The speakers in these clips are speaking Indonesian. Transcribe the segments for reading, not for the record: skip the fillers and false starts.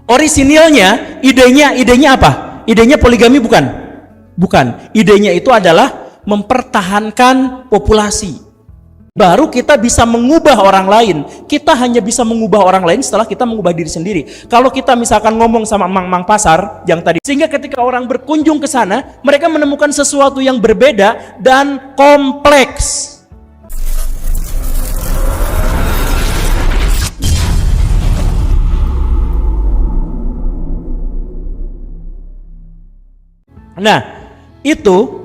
Orisinilnya, idenya apa? Idenya poligami bukan? Bukan. Idenya itu adalah mempertahankan populasi. Baru kita bisa mengubah orang lain. Kita hanya bisa mengubah orang lain setelah kita mengubah diri sendiri. Kalau kita misalkan ngomong sama mang-mang pasar yang tadi, sehingga ketika orang berkunjung ke sana, mereka menemukan sesuatu yang berbeda dan kompleks. Nah, itu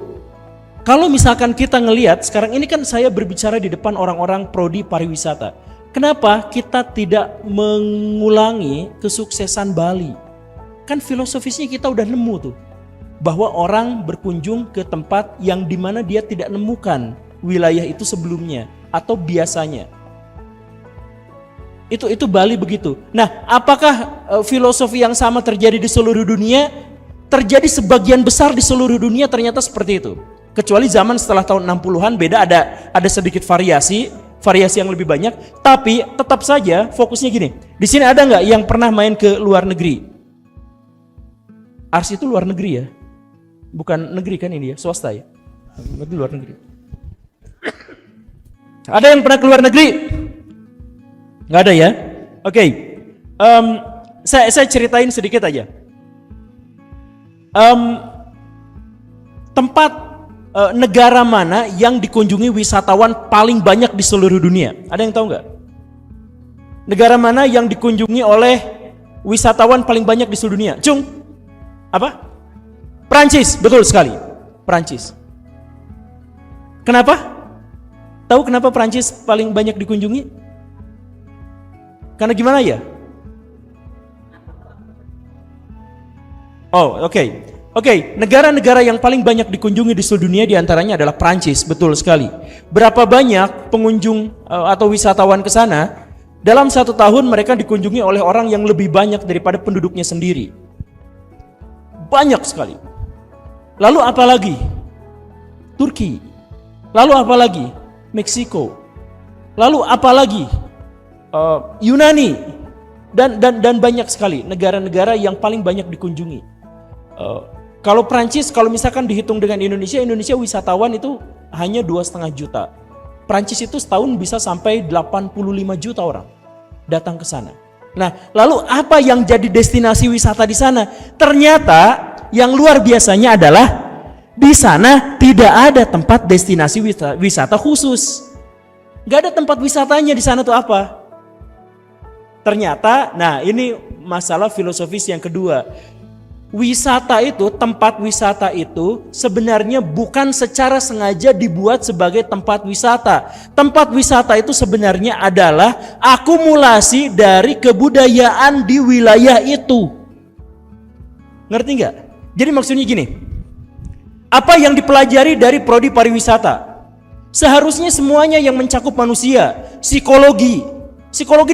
kalau misalkan kita ngelihat sekarang ini kan saya berbicara di depan orang-orang prodi pariwisata. Kenapa kita tidak mengulangi kesuksesan Bali? Kan filosofisnya kita udah nemu tuh. Bahwa orang berkunjung ke tempat yang dimana dia tidak nemukan wilayah itu sebelumnya atau biasanya. Itu Bali begitu. Nah, apakah filosofi yang sama terjadi di seluruh dunia? Terjadi sebagian besar di seluruh dunia ternyata seperti itu. Kecuali zaman setelah tahun 60-an beda, ada sedikit variasi yang lebih banyak. Tapi tetap saja fokusnya gini. Di sini ada nggak yang pernah main ke luar negeri? Ars itu luar negeri ya? Bukan negeri kan ini ya, swasta ya? Berarti luar negeri. Ada yang pernah ke luar negeri? Nggak ada ya? Oke. Saya ceritain sedikit aja. Tempat negara mana yang dikunjungi wisatawan paling banyak di seluruh dunia? Ada yang tahu nggak? Negara mana yang dikunjungi oleh wisatawan paling banyak di seluruh dunia? Cung? Apa? Prancis, betul sekali. Prancis. Kenapa? Tahu kenapa Prancis paling banyak dikunjungi? Karena gimana ya? Oh, oke. Negara-negara yang paling banyak dikunjungi di seluruh dunia diantaranya adalah Prancis, betul sekali. Berapa banyak pengunjung atau wisatawan ke sana? Dalam 1 tahun mereka dikunjungi oleh orang yang lebih banyak daripada penduduknya sendiri. Banyak sekali. Lalu apa lagi? Turki. Lalu apa lagi? Meksiko. Lalu apa lagi? Yunani. Dan banyak sekali negara-negara yang paling banyak dikunjungi. Kalau Prancis, kalau misalkan dihitung dengan Indonesia wisatawan itu hanya 2,5 juta. Prancis itu setahun bisa sampai 85 juta orang datang ke sana. Nah, lalu apa yang jadi destinasi wisata di sana? Ternyata yang luar biasanya adalah di sana tidak ada tempat destinasi wisata khusus. Gak ada tempat wisatanya di sana tuh apa? Ternyata, nah ini masalah filosofis yang kedua. Wisata itu, tempat wisata itu sebenarnya bukan secara sengaja dibuat sebagai tempat wisata. Tempat wisata itu sebenarnya adalah akumulasi dari kebudayaan di wilayah itu. Ngerti nggak? Jadi maksudnya gini, apa yang dipelajari dari prodi pariwisata? Seharusnya semuanya yang mencakup manusia, psikologi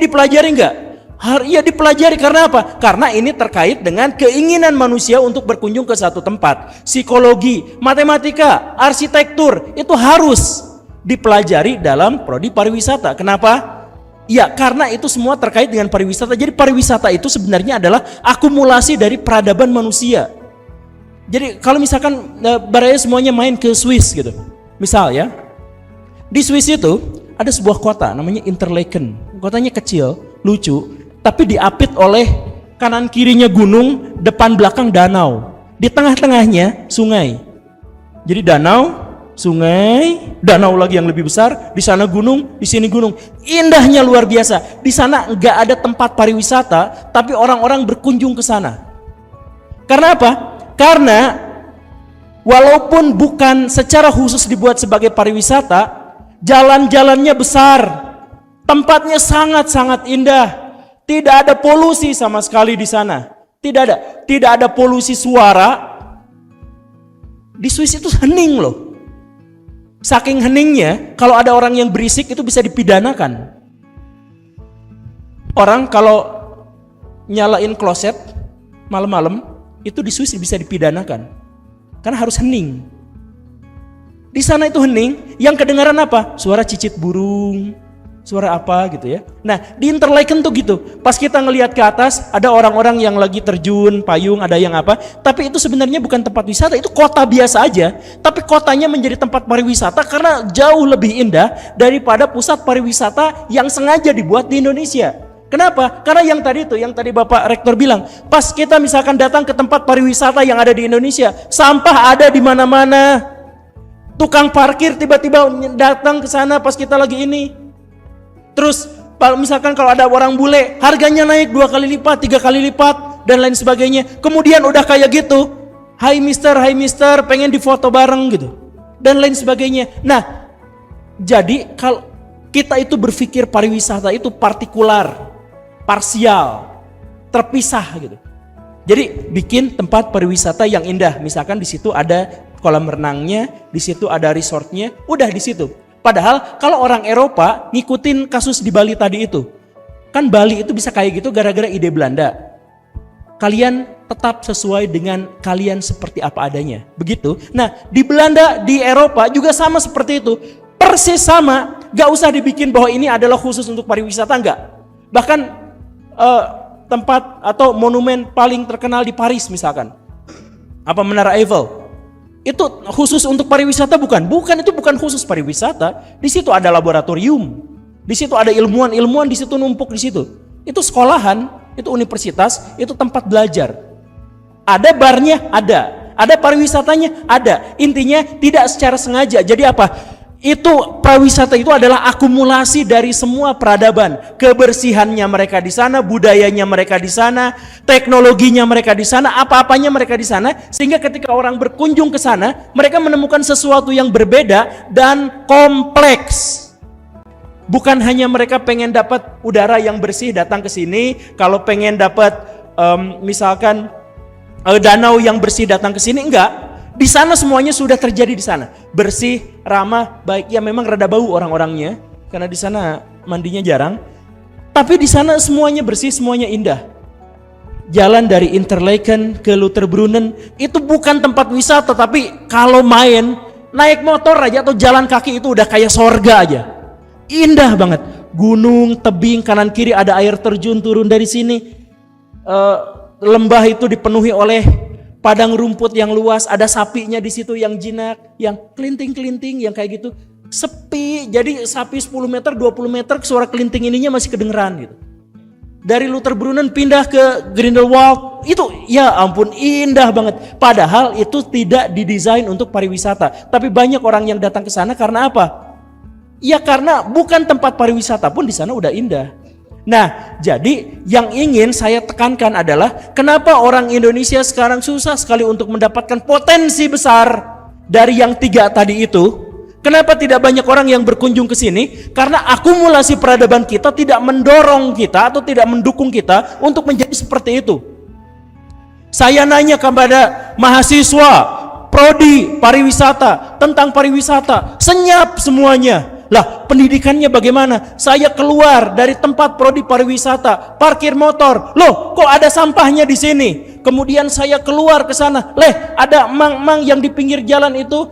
dipelajari nggak? Iya dipelajari, karena apa? Karena ini terkait dengan keinginan manusia untuk berkunjung ke satu tempat. Psikologi, matematika, arsitektur itu harus dipelajari dalam prodi pariwisata. Kenapa? Ya karena itu semua terkait dengan pariwisata. Jadi pariwisata itu sebenarnya adalah akumulasi dari peradaban manusia. Jadi kalau misalkan barangnya semuanya main ke Swiss gitu, misal ya, di Swiss itu ada sebuah kota namanya Interlaken. Kotanya kecil, lucu, tapi diapit oleh kanan kirinya gunung, depan belakang danau. Di tengah-tengahnya sungai. Jadi danau, sungai, danau lagi yang lebih besar, di sana gunung, di sini gunung. Indahnya luar biasa. Di sana enggak ada tempat pariwisata, tapi orang-orang berkunjung ke sana. Karena apa? Karena walaupun bukan secara khusus dibuat sebagai pariwisata, jalan-jalannya besar, tempatnya sangat-sangat indah. Tidak ada polusi sama sekali di sana. Tidak ada polusi suara. Di Swiss itu hening loh. Saking heningnya, kalau ada orang yang berisik itu bisa dipidanakan. Orang kalau nyalain kloset malam-malam itu di Swiss bisa dipidanakan. Karena harus hening. Di sana itu hening, yang kedengaran apa? Suara cicit burung, Suara apa gitu ya. Nah di Interlaken tuh gitu. Pas kita ngelihat ke atas ada orang-orang yang lagi terjun payung, ada yang apa. Tapi itu sebenarnya bukan tempat wisata, itu kota biasa aja. Tapi kotanya menjadi tempat pariwisata karena jauh lebih indah daripada pusat pariwisata yang sengaja dibuat di Indonesia. Kenapa? Karena yang tadi Bapak Rektor bilang, pas kita misalkan datang ke tempat pariwisata yang ada di Indonesia, sampah ada di mana-mana. Tukang parkir tiba-tiba datang ke sana pas kita lagi ini. Terus misalkan kalau ada orang bule, harganya naik 2 kali lipat, 3 kali lipat, dan lain sebagainya. Kemudian udah kayak gitu, hai mister, pengen difoto bareng gitu. Dan lain sebagainya. Nah, jadi kalau kita itu berpikir pariwisata itu partikular, parsial, terpisah gitu. Jadi bikin tempat pariwisata yang indah. Misalkan di situ ada kolam renangnya, di situ ada resortnya, udah di situ. Padahal kalau orang Eropa ngikutin kasus di Bali tadi itu, kan Bali itu bisa kayak gitu gara-gara ide Belanda. Kalian tetap sesuai dengan kalian seperti apa adanya, begitu. Nah di Belanda, di Eropa juga sama seperti itu, persis sama. Gak usah dibikin bahwa ini adalah khusus untuk pariwisata, enggak. Bahkan tempat atau monumen paling terkenal di Paris misalkan, apa Menara Eiffel. Itu khusus untuk pariwisata bukan? Bukan, itu bukan khusus pariwisata. Di situ ada laboratorium. Di situ ada ilmuwan-ilmuwan, di situ numpuk di situ. Itu sekolahan, itu universitas, itu tempat belajar. Ada barnya, ada. Ada pariwisatanya, ada. Intinya tidak secara sengaja. Jadi apa? Itu pariwisata itu adalah akumulasi dari semua peradaban, kebersihannya mereka di sana, budayanya mereka di sana, teknologinya mereka di sana, apa-apanya mereka di sana, sehingga ketika orang berkunjung ke sana, mereka menemukan sesuatu yang berbeda dan kompleks. Bukan hanya mereka pengen dapat udara yang bersih datang ke sini, kalau pengen dapat misalkan danau yang bersih datang ke sini, enggak. Di sana semuanya sudah terjadi di sana. Bersih, ramah, baik. Ya memang rada bau orang-orangnya karena di sana mandinya jarang. Tapi di sana semuanya bersih, semuanya indah. Jalan dari Interlaken ke Lutherbrunnen itu bukan tempat wisata, tapi kalau main naik motor aja atau jalan kaki itu udah kayak sorga aja. Indah banget. Gunung, tebing, kanan kiri ada air terjun turun dari sini. Lembah itu dipenuhi oleh padang rumput yang luas, ada sapinya di situ yang jinak, yang kelinting-kelinting, yang kayak gitu. Sepi, jadi sapi 10 meter, 20 meter, suara kelinting ininya masih kedengeran gitu. Dari Lutherbrunnen pindah ke Grindelwald, itu ya ampun indah banget. Padahal itu tidak didesain untuk pariwisata. Tapi banyak orang yang datang ke sana karena apa? Ya karena bukan tempat pariwisata pun di sana udah indah. Nah, jadi yang ingin saya tekankan adalah kenapa orang Indonesia sekarang susah sekali untuk mendapatkan potensi besar dari yang 3 tadi itu. Kenapa tidak banyak orang yang berkunjung ke sini? Karena akumulasi peradaban kita tidak mendorong kita atau tidak mendukung kita untuk menjadi seperti itu. Saya nanya kepada mahasiswa prodi pariwisata tentang pariwisata, senyap semuanya. Lah pendidikannya bagaimana? Saya keluar dari tempat prodi pariwisata, parkir motor. Loh, kok ada sampahnya di sini? Kemudian saya keluar ke sana. Ada mang-mang yang di pinggir jalan itu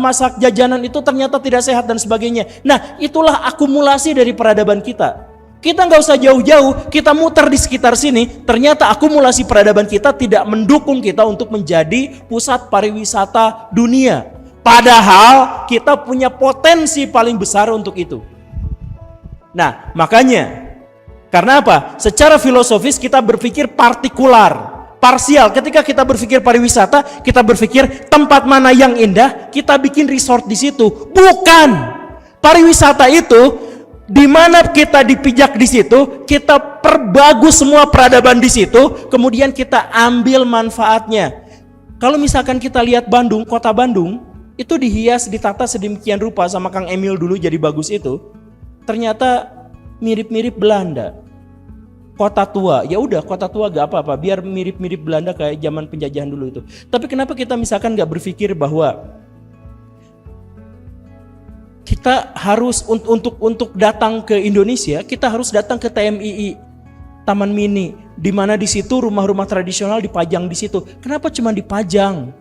masak jajanan itu ternyata tidak sehat dan sebagainya. Nah, itulah akumulasi dari peradaban kita. Kita nggak usah jauh-jauh, kita muter di sekitar sini. Ternyata akumulasi peradaban kita tidak mendukung kita untuk menjadi pusat pariwisata dunia. Padahal kita punya potensi paling besar untuk itu. Nah, makanya karena apa? Secara filosofis kita berpikir partikular, parsial. Ketika kita berpikir pariwisata, kita berpikir tempat mana yang indah, kita bikin resort di situ. Bukan. Pariwisata itu di mana kita dipijak di situ, kita perbagus semua peradaban di situ, kemudian kita ambil manfaatnya. Kalau misalkan kita lihat Bandung, kota Bandung, itu dihias, ditata sedemikian rupa sama Kang Emil dulu jadi bagus itu. Ternyata mirip-mirip Belanda. Kota tua, ya udah kota tua gak apa-apa, biar mirip-mirip Belanda kayak zaman penjajahan dulu itu. Tapi kenapa kita misalkan gak berpikir bahwa kita harus untuk datang ke Indonesia, kita harus datang ke TMII, Taman Mini, di mana di situ rumah-rumah tradisional dipajang di situ. Kenapa cuma dipajang?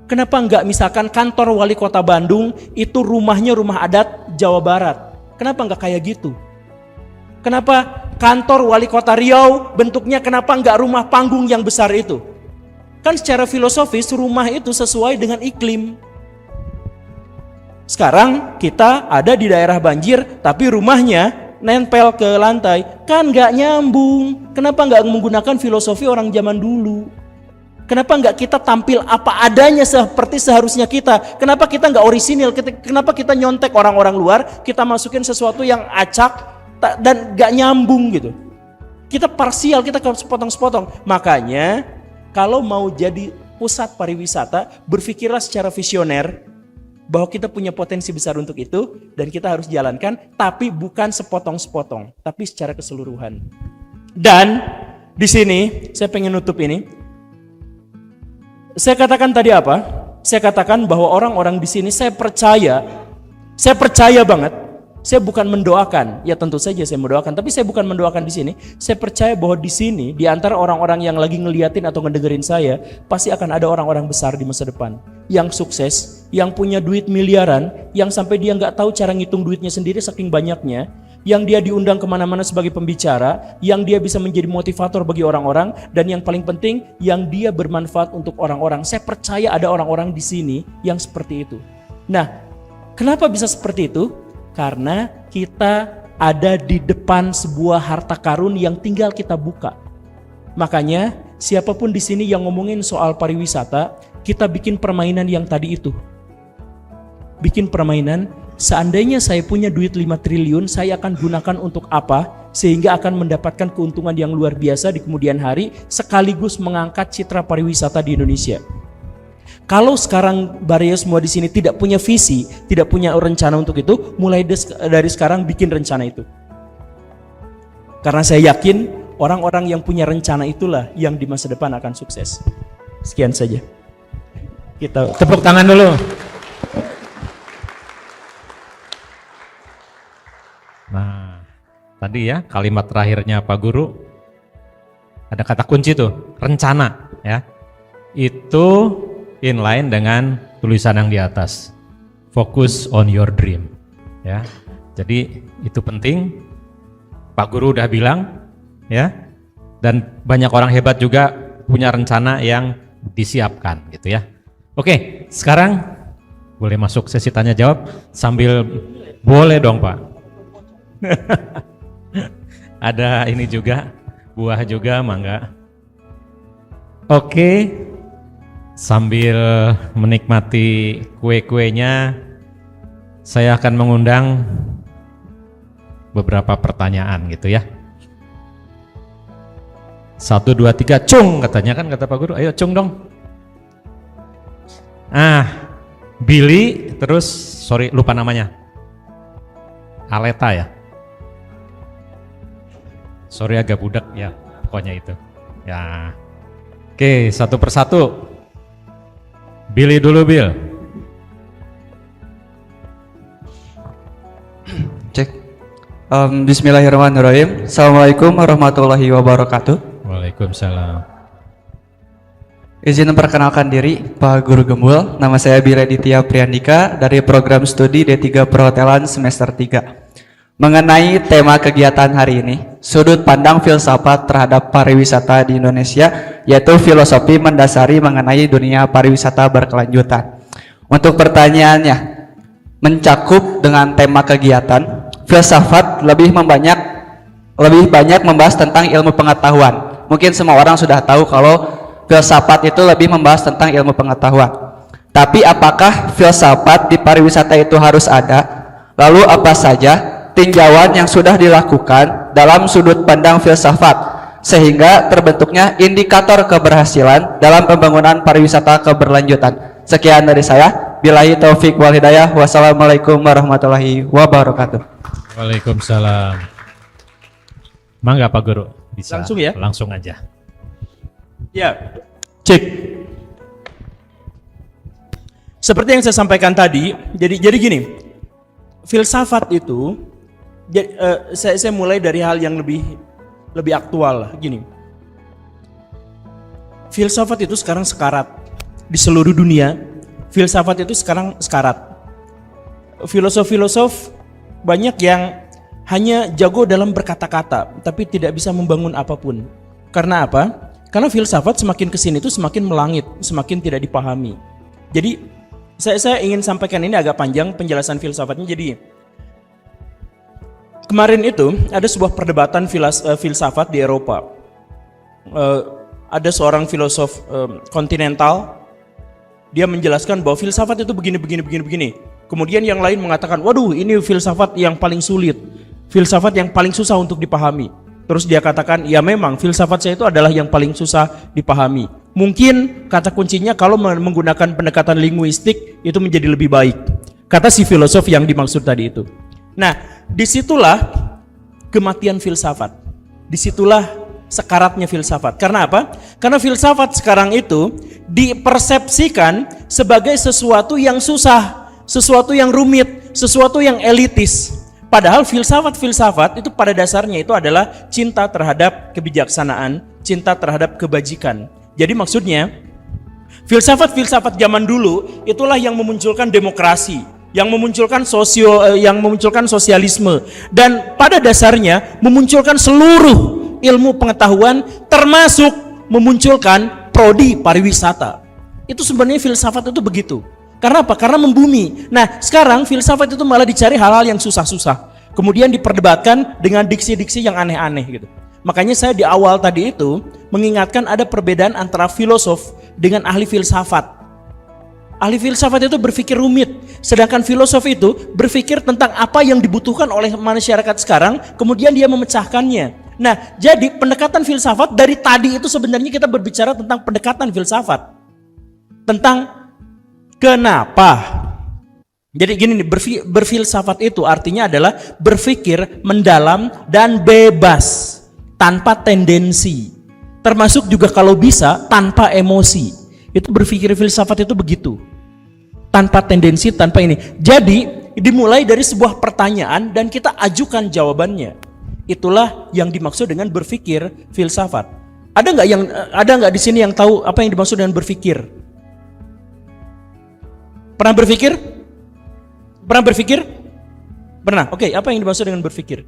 Kenapa enggak misalkan kantor wali kota Bandung itu rumahnya rumah adat Jawa Barat? Kenapa nggak kayak gitu? Kenapa kantor wali kota Riau bentuknya kenapa nggak rumah panggung yang besar itu? Kan secara filosofis rumah itu sesuai dengan iklim. Sekarang kita ada di daerah banjir tapi rumahnya nempel ke lantai, kan nggak nyambung. Kenapa nggak menggunakan filosofi orang zaman dulu? Kenapa nggak kita tampil apa adanya seperti seharusnya kita? Kenapa kita nggak orisinil? Kenapa kita nyontek orang-orang luar? Kita masukin sesuatu yang acak dan nggak nyambung gitu. Kita parsial, kita sepotong-sepotong. Makanya kalau mau jadi pusat pariwisata, berpikirlah secara visioner bahwa kita punya potensi besar untuk itu dan kita harus jalankan, tapi bukan sepotong-sepotong, tapi secara keseluruhan. Dan di sini saya pengen nutup ini. Saya katakan tadi apa? Saya katakan bahwa orang-orang di sini saya percaya banget. Saya bukan mendoakan, ya tentu saja saya mendoakan, tapi saya bukan mendoakan di sini. Saya percaya bahwa di sini, di antara orang-orang yang lagi ngeliatin atau ngedengerin saya, pasti akan ada orang-orang besar di masa depan yang sukses, yang punya duit miliaran, yang sampai dia nggak tahu cara ngitung duitnya sendiri saking banyaknya, yang dia diundang kemana-mana sebagai pembicara, yang dia bisa menjadi motivator bagi orang-orang, dan yang paling penting, yang dia bermanfaat untuk orang-orang. Saya percaya ada orang-orang di sini yang seperti itu. Nah, kenapa bisa seperti itu? Karena kita ada di depan sebuah harta karun yang tinggal kita buka. Makanya siapapun di sini yang ngomongin soal pariwisata, kita bikin permainan yang tadi itu. Bikin permainan, seandainya saya punya duit 5 triliun, saya akan gunakan untuk apa? Sehingga akan mendapatkan keuntungan yang luar biasa di kemudian hari, sekaligus mengangkat citra pariwisata di Indonesia. Kalau sekarang Bario semua di sini tidak punya visi, tidak punya rencana untuk itu, mulai dari sekarang bikin rencana itu. Karena saya yakin orang-orang yang punya rencana itulah yang di masa depan akan sukses. Sekian saja. Kita tepuk tangan dulu. Nah, tadi ya kalimat terakhirnya Pak Guru ada kata kunci tuh, rencana ya. Itu inline dengan tulisan yang di atas. Focus on your dream. Ya. Jadi itu penting. Pak Guru udah bilang ya. Dan banyak orang hebat juga punya rencana yang disiapkan gitu ya. Oke, sekarang boleh masuk sesi tanya jawab sambil boleh dong, Pak. Ada ini juga, buah juga, mangga. Oke. Sambil menikmati kue-kuenya, saya akan mengundang beberapa pertanyaan gitu ya. 1, 2, 3, cung katanya kan kata Pak Guru, ayo cung dong. Billy, terus sorry lupa namanya. Aleta ya. Sorry agak budak ya, pokoknya itu. Ya. Oke, satu persatu. Billy dulu, Bill. Cek. Bismillahirrahmanirrahim. Assalamualaikum warahmatullahi wabarakatuh. Waalaikumsalam. Izin memperkenalkan diri, Pak Guru Gembul. Nama saya Billy Ditya Priandika dari program studi D3 Perhotelan semester 3. Mengenai tema kegiatan hari ini, sudut pandang filsafat terhadap pariwisata di Indonesia, yaitu filosofi mendasari mengenai dunia pariwisata berkelanjutan. Untuk pertanyaannya, mencakup dengan tema kegiatan, filsafat lebih banyak membahas tentang ilmu pengetahuan. Mungkin semua orang sudah tahu kalau filsafat itu lebih membahas tentang ilmu pengetahuan. Tapi apakah filsafat di pariwisata itu harus ada? Lalu apa saja tinjauan yang sudah dilakukan dalam sudut pandang filsafat sehingga terbentuknya indikator keberhasilan dalam pembangunan pariwisata keberlanjutan? Sekian dari saya. Billahi taufik wal hidayah. Wassalamualaikum warahmatullahi wabarakatuh. Waalaikumsalam. Mangga Pak Guru, bisa langsung ya? Langsung aja. Ya, cek. Seperti yang saya sampaikan tadi, jadi gini, filsafat itu, saya mulai dari hal yang lebih aktual lah, gini. Filsafat itu sekarang sekarat di seluruh dunia. Filsafat itu sekarang sekarat. Filosof-filosof banyak yang hanya jago dalam berkata-kata, tapi tidak bisa membangun apapun. Karena apa? Karena filsafat semakin kesini itu semakin melangit, semakin tidak dipahami. Jadi saya ingin sampaikan ini agak panjang penjelasan filsafatnya. Jadi kemarin itu ada sebuah perdebatan filsafat di Eropa. Ada seorang filosof kontinental, dia menjelaskan bahwa filsafat itu begini. Kemudian yang lain mengatakan, waduh ini filsafat yang paling sulit, filsafat yang paling susah untuk dipahami. Terus dia katakan, ya memang filsafat saya itu adalah yang paling susah dipahami. Mungkin kata kuncinya kalau menggunakan pendekatan linguistik itu menjadi lebih baik. Kata si filosof yang dimaksud tadi itu. Nah, disitulah kematian filsafat. Disitulah sekaratnya filsafat. Karena apa? Karena filsafat sekarang itu dipersepsikan sebagai sesuatu yang susah, sesuatu yang rumit, sesuatu yang elitis. Padahal filsafat itu pada dasarnya itu adalah cinta terhadap kebijaksanaan, cinta terhadap kebajikan. Jadi maksudnya filsafat zaman dulu itulah yang memunculkan demokrasi, yang memunculkan sosialisme, dan pada dasarnya memunculkan seluruh ilmu pengetahuan, termasuk memunculkan prodi pariwisata. Itu sebenarnya filsafat itu begitu. Karena apa? Karena membumi. Nah, sekarang filsafat itu malah dicari hal-hal yang susah-susah. Kemudian diperdebatkan dengan diksi-diksi yang aneh-aneh gitu. Makanya saya di awal tadi itu mengingatkan ada perbedaan antara filosof dengan ahli filsafat. Ahli filsafat itu berpikir rumit, sedangkan filosof itu berpikir tentang apa yang dibutuhkan oleh masyarakat sekarang, kemudian dia memecahkannya. Nah, jadi pendekatan filsafat dari tadi itu sebenarnya kita berbicara tentang pendekatan filsafat. Tentang kenapa? Jadi gini nih, berfilsafat itu artinya adalah berpikir mendalam dan bebas, tanpa tendensi. Termasuk juga kalau bisa tanpa emosi. Itu berpikir filsafat itu begitu. Tanpa tendensi, tanpa ini. Jadi dimulai dari sebuah pertanyaan dan kita ajukan jawabannya. Itulah yang dimaksud dengan berpikir filsafat. Ada nggak di sini yang tahu apa yang dimaksud dengan berpikir? Pernah berpikir? Pernah berpikir? Pernah. Oke, apa yang dimaksud dengan berpikir?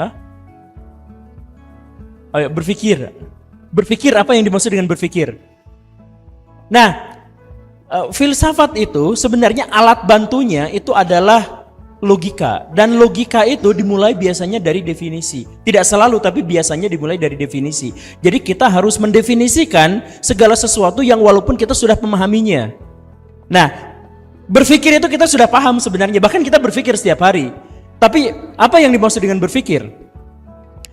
Hah? Ayo, berpikir. Berpikir, apa yang dimaksud dengan berpikir? Nah, filsafat itu sebenarnya alat bantunya itu adalah logika. Dan logika itu dimulai biasanya dari definisi. Tidak selalu, tapi biasanya dimulai dari definisi. Jadi kita harus mendefinisikan segala sesuatu yang walaupun kita sudah memahaminya. Nah, berpikir itu kita sudah paham sebenarnya, bahkan kita berpikir setiap hari. Tapi apa yang dimaksud dengan berpikir?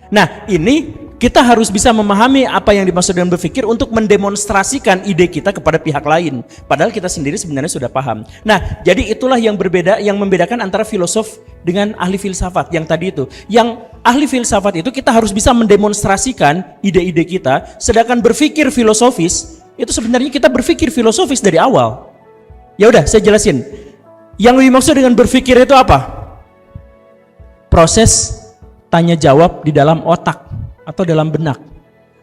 Nah, ini kita harus bisa memahami apa yang dimaksud dengan berpikir untuk mendemonstrasikan ide kita kepada pihak lain. Padahal kita sendiri sebenarnya sudah paham. Nah, jadi itulah yang membedakan antara filosof dengan ahli filsafat yang tadi itu. Yang ahli filsafat itu kita harus bisa mendemonstrasikan ide-ide kita, sedangkan berpikir filosofis itu sebenarnya kita berpikir filosofis dari awal. Ya udah, saya jelasin. Yang dimaksud dengan berpikir itu apa? Proses tanya jawab di dalam otak atau dalam benak,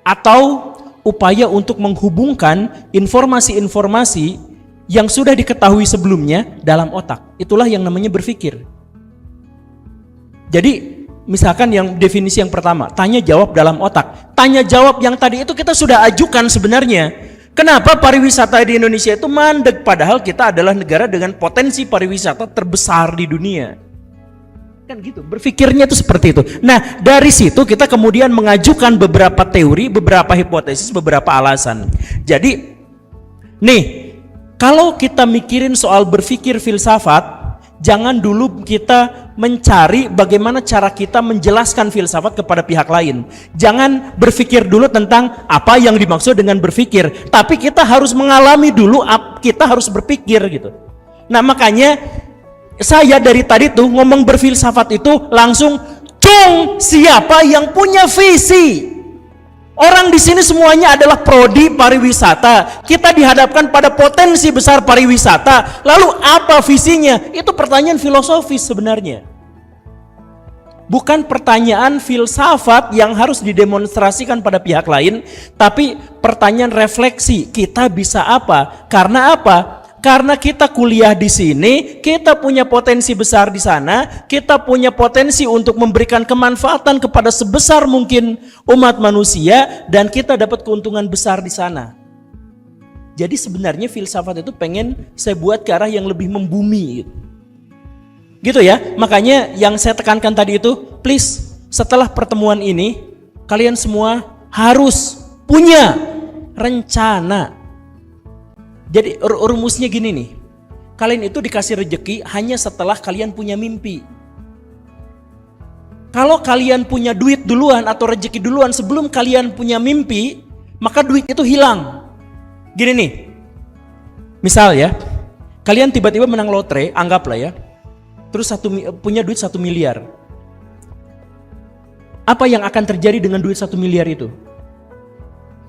atau upaya untuk menghubungkan informasi-informasi yang sudah diketahui sebelumnya dalam otak. Itulah yang namanya berpikir. Jadi misalkan yang definisi yang pertama, tanya jawab dalam otak. Tanya jawab yang tadi itu kita sudah ajukan sebenarnya. Kenapa pariwisata di Indonesia itu mandek, padahal kita adalah negara dengan potensi pariwisata terbesar di dunia. Kan gitu, berpikirnya itu seperti itu. Nah, dari situ kita kemudian mengajukan beberapa teori, beberapa hipotesis, beberapa alasan. Jadi, nih, kalau kita mikirin soal berpikir filsafat, jangan dulu kita mencari bagaimana cara kita menjelaskan filsafat kepada pihak lain. Jangan berpikir dulu tentang apa yang dimaksud dengan berpikir, tapi kita harus mengalami dulu, kita harus berpikir gitu. Nah, makanya saya dari tadi tuh ngomong berfilsafat itu langsung cung, siapa yang punya visi? Orang di sini semuanya adalah prodi pariwisata. Kita dihadapkan pada potensi besar pariwisata. Lalu apa visinya? Itu pertanyaan filosofis sebenarnya. Bukan pertanyaan filsafat yang harus didemonstrasikan pada pihak lain, tapi pertanyaan refleksi. Kita bisa apa? Karena apa? Karena kita kuliah di sini, kita punya potensi besar di sana, kita punya potensi untuk memberikan kemanfaatan kepada sebesar mungkin umat manusia, dan kita dapat keuntungan besar di sana. Jadi sebenarnya filsafat itu pengen saya buat ke arah yang lebih membumi gitu ya. Makanya yang saya tekankan tadi itu, please setelah pertemuan ini kalian semua harus punya rencana. Jadi rumusnya gini nih, kalian itu dikasih rejeki hanya setelah kalian punya mimpi. Kalau kalian punya duit duluan atau rejeki duluan sebelum kalian punya mimpi, maka duit itu hilang. Gini nih, misal ya, kalian tiba-tiba menang lotre, anggaplah ya, terus punya duit 1 miliar. Apa yang akan terjadi dengan duit 1 miliar itu?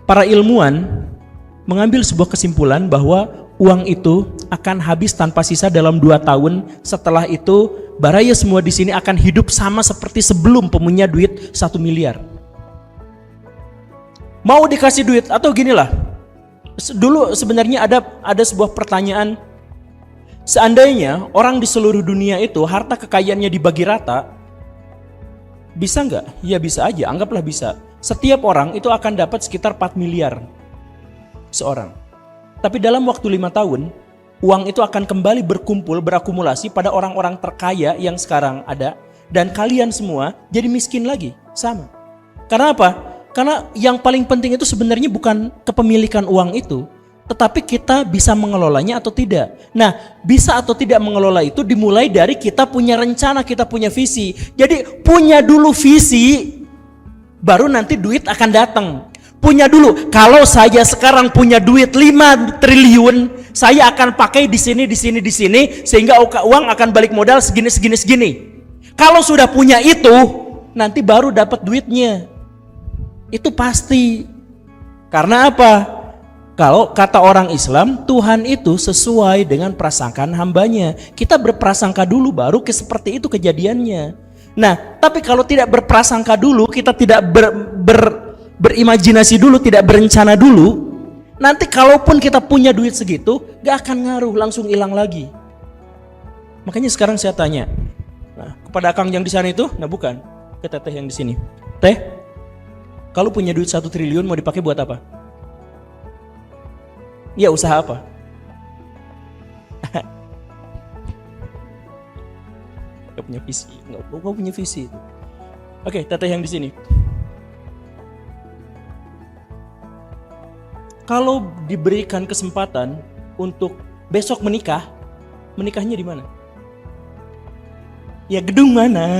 Para ilmuwan mengambil sebuah kesimpulan bahwa uang itu akan habis tanpa sisa dalam 2 tahun. Setelah itu baraya semua di sini akan hidup sama seperti sebelum punya duit 1 miliar. Mau dikasih duit atau ginilah. Dulu sebenarnya ada sebuah pertanyaan. Seandainya orang di seluruh dunia itu harta kekayaannya dibagi rata, bisa nggak? Ya bisa aja, anggaplah bisa. Setiap orang itu akan dapat sekitar 4 miliar seorang. Tapi dalam waktu 5 tahun, uang itu akan kembali berkumpul, berakumulasi pada orang-orang terkaya yang sekarang ada, dan kalian semua jadi miskin lagi, sama. Karena apa? Karena yang paling penting itu sebenarnya bukan kepemilikan uang itu, tetapi kita bisa mengelolanya atau tidak. Nah, bisa atau tidak mengelola itu dimulai dari kita punya rencana, kita punya visi. Jadi punya dulu visi, baru nanti duit akan datang. Punya dulu, kalau saya sekarang punya duit 5 triliun, saya akan pakai di sini, sehingga uang akan balik modal segini. Kalau sudah punya itu, nanti baru dapat duitnya. Itu pasti. Karena apa? Kalau kata orang Islam, Tuhan itu sesuai dengan prasangkaan hambanya. Kita berprasangka dulu, baru seperti itu kejadiannya. Nah, tapi kalau tidak berprasangka dulu, kita tidak berimajinasi dulu, tidak berencana dulu, nanti kalaupun kita punya duit segitu, gak akan ngaruh, langsung hilang lagi. Makanya sekarang saya tanya, kepada Akang yang di sana itu, nah bukan, ke Teteh yang di sini. Teh, kalau punya duit 1 triliun mau dipakai buat apa? Ya usaha apa? Gak punya visi, gak punya visi. Oke, Teteh yang di sini. Kalau diberikan kesempatan untuk besok menikah, menikahnya di mana? Ya gedung mana?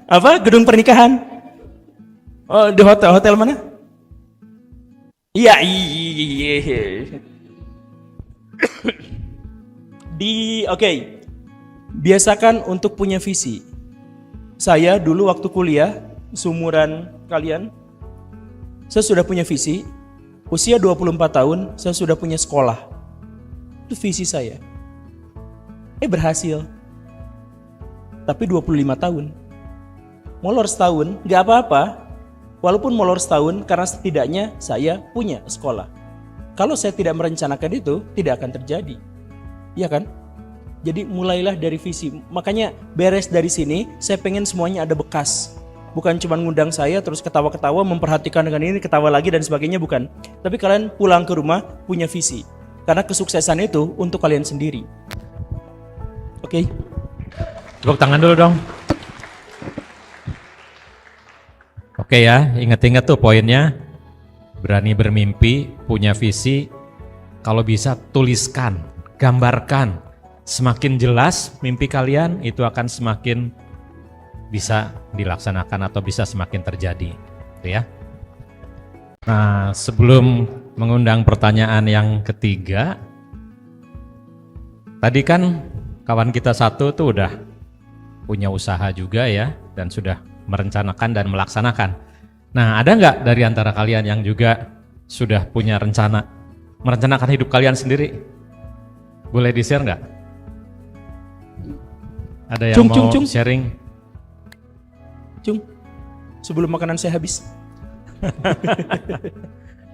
Apa? Gedung pernikahan? Oh, di hotel mana? Iya. Oke. Biasakan untuk punya visi. Saya dulu waktu kuliah, seumuran kalian, saya sudah punya visi. Usia 24 tahun, saya sudah punya sekolah. Itu visi saya. Berhasil. Tapi 25 tahun. Molor setahun, gak apa-apa. Walaupun molor setahun, karena setidaknya saya punya sekolah. Kalau saya tidak merencanakan itu, tidak akan terjadi. Iya kan? Jadi mulailah dari visi. Makanya beres dari sini, saya pengen semuanya ada bekas. Bukan cuma ngundang saya terus ketawa-ketawa, memperhatikan dengan ini, ketawa lagi dan sebagainya, bukan. Tapi kalian pulang ke rumah punya visi. Karena kesuksesan itu untuk kalian sendiri. Oke? Tepuk tangan dulu dong. Oke ya, ingat-ingat tuh poinnya. Berani bermimpi, punya visi. Kalau bisa tuliskan, gambarkan. Semakin jelas mimpi kalian, itu akan semakin bisa dilaksanakan atau bisa semakin terjadi, gitu ya. Nah, sebelum mengundang pertanyaan yang ketiga, tadi kan kawan kita satu tuh udah punya usaha juga ya, dan sudah merencanakan dan melaksanakan. Nah, ada nggak dari antara kalian yang juga sudah punya rencana, merencanakan hidup kalian sendiri? Boleh di-share nggak? Ada yang mau sharing? Cung, sebelum makanan saya habis.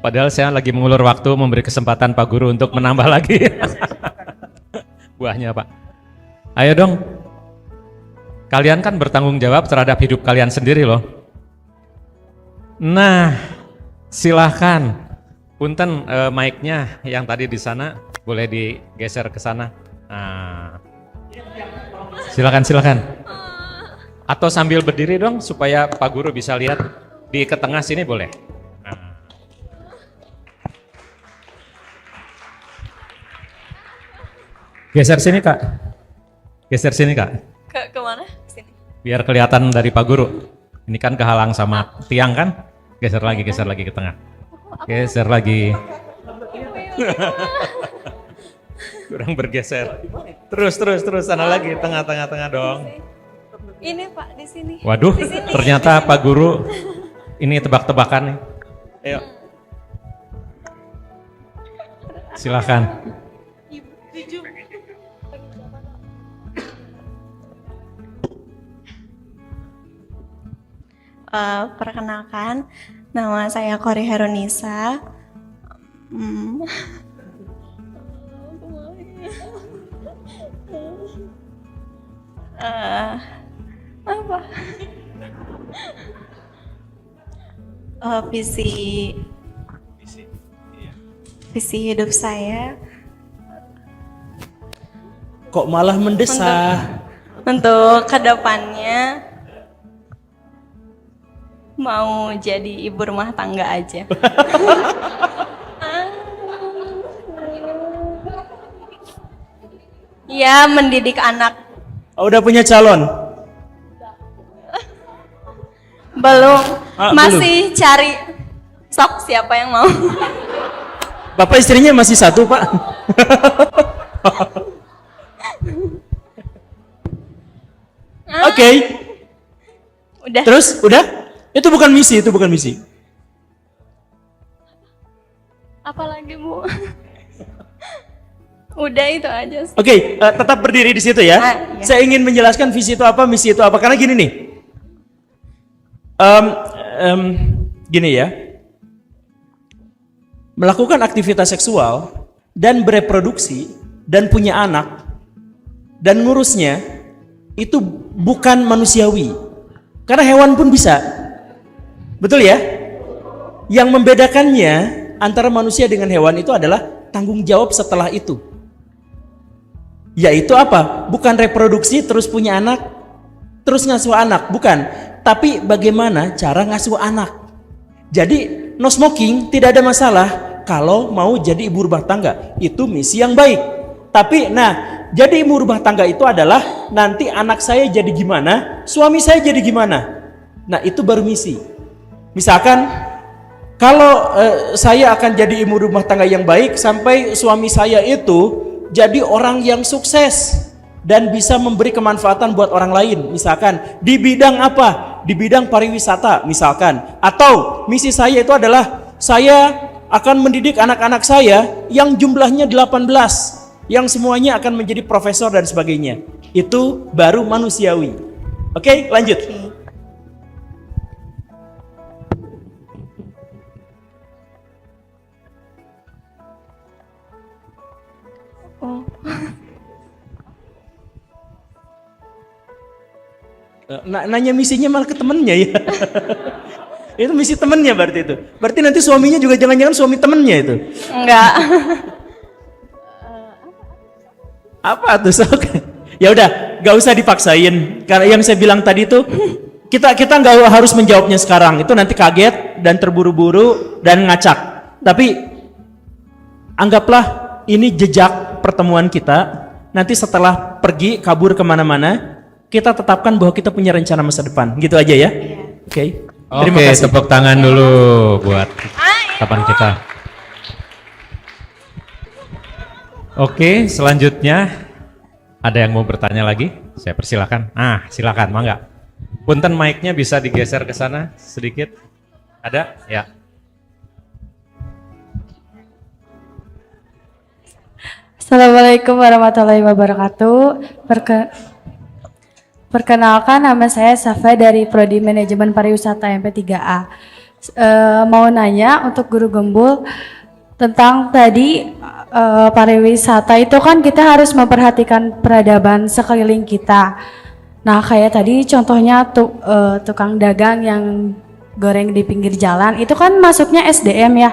Padahal saya lagi mengulur waktu memberi kesempatan Pak Guru untuk menambah lagi buahnya Pak. Ayo dong, kalian kan bertanggung jawab terhadap hidup kalian sendiri loh. Nah, silahkan, punten mic-nya yang tadi di sana boleh digeser ke sana. Nah, silakan. Atau sambil berdiri dong supaya Pak Guru bisa lihat ke tengah sini boleh. Geser sini Kak. Geser sini Kak. Ke mana? Sini. Biar kelihatan dari Pak Guru. Ini kan kehalang sama tiang kan? Geser lagi ke tengah. Geser lagi. Kurang bergeser. Terus sana lagi tengah dong. Ini Pak di sini. Waduh, Di sini. ternyata Pak Guru ini tebak-tebakan nih. Ayo. Silakan. Perkenalkan, nama saya Kori Herunisa. Apa? Visi hidup saya Kok malah mendesah? untuk kedepannya mau jadi ibu rumah tangga aja. Ya, mendidik anak. Oh, udah punya calon? Belum, Ah, masih cari. Sok, siapa yang mau? Bapak istrinya masih satu, Pak. Oke. Udah. Terus, udah? Itu bukan misi. Apalagi Bu? Udah itu aja sih. Oke, tetap berdiri di situ ya. Iya. Saya ingin menjelaskan visi itu apa, misi itu apa. Karena gini nih. Gini ya. Melakukan aktivitas seksual dan bereproduksi dan punya anak dan ngurusnya itu bukan manusiawi. Karena hewan pun bisa. Betul ya? Yang membedakannya antara manusia dengan hewan itu adalah tanggung jawab setelah itu. Yaitu apa? Bukan reproduksi terus punya anak, terus ngasuh anak, bukan. Tapi bagaimana cara ngasuh anak. Jadi no smoking tidak ada masalah kalau mau jadi ibu rumah tangga. Itu misi yang baik. Tapi jadi ibu rumah tangga itu adalah nanti anak saya jadi gimana, suami saya jadi gimana. Nah itu baru misi. Misalkan kalau saya akan jadi ibu rumah tangga yang baik sampai suami saya itu jadi orang yang sukses dan bisa memberi kemanfaatan buat orang lain. Misalkan di bidang apa? Di bidang pariwisata misalkan. Atau misi saya itu adalah saya akan mendidik anak-anak saya yang jumlahnya 18, yang semuanya akan menjadi profesor dan sebagainya. Itu baru manusiawi. Oke, lanjut. Oh. Nanya misinya malah ke temennya ya. Itu misi temennya berarti itu. Berarti nanti suaminya juga jangan-jangan suami temennya itu. Enggak. Apa tuh sok? Ya udah, gak usah dipaksain. Karena yang saya bilang tadi tuh kita nggak harus menjawabnya sekarang. Itu nanti kaget dan terburu-buru dan ngacak. Tapi anggaplah ini jejak pertemuan kita. Nanti setelah pergi kabur kemana-mana, kita tetapkan bahwa kita punya rencana masa depan. Gitu aja ya. Oke. Terima Oke, kasih. tepuk tangan dulu buat kapan kita. Oke, selanjutnya ada yang mau bertanya lagi? Saya persilakan. Silakan, mangga. Punten mic-nya bisa digeser ke sana sedikit. Ada? Ya. Assalamualaikum warahmatullahi wabarakatuh. Perkenalkan, nama saya Safa dari Prodi Manajemen Pariwisata MP3A. mau nanya untuk Guru Gembul tentang tadi pariwisata itu kan kita harus memperhatikan peradaban sekeliling kita. Nah, kayak tadi contohnya tukang dagang yang goreng di pinggir jalan itu kan masuknya SDM ya.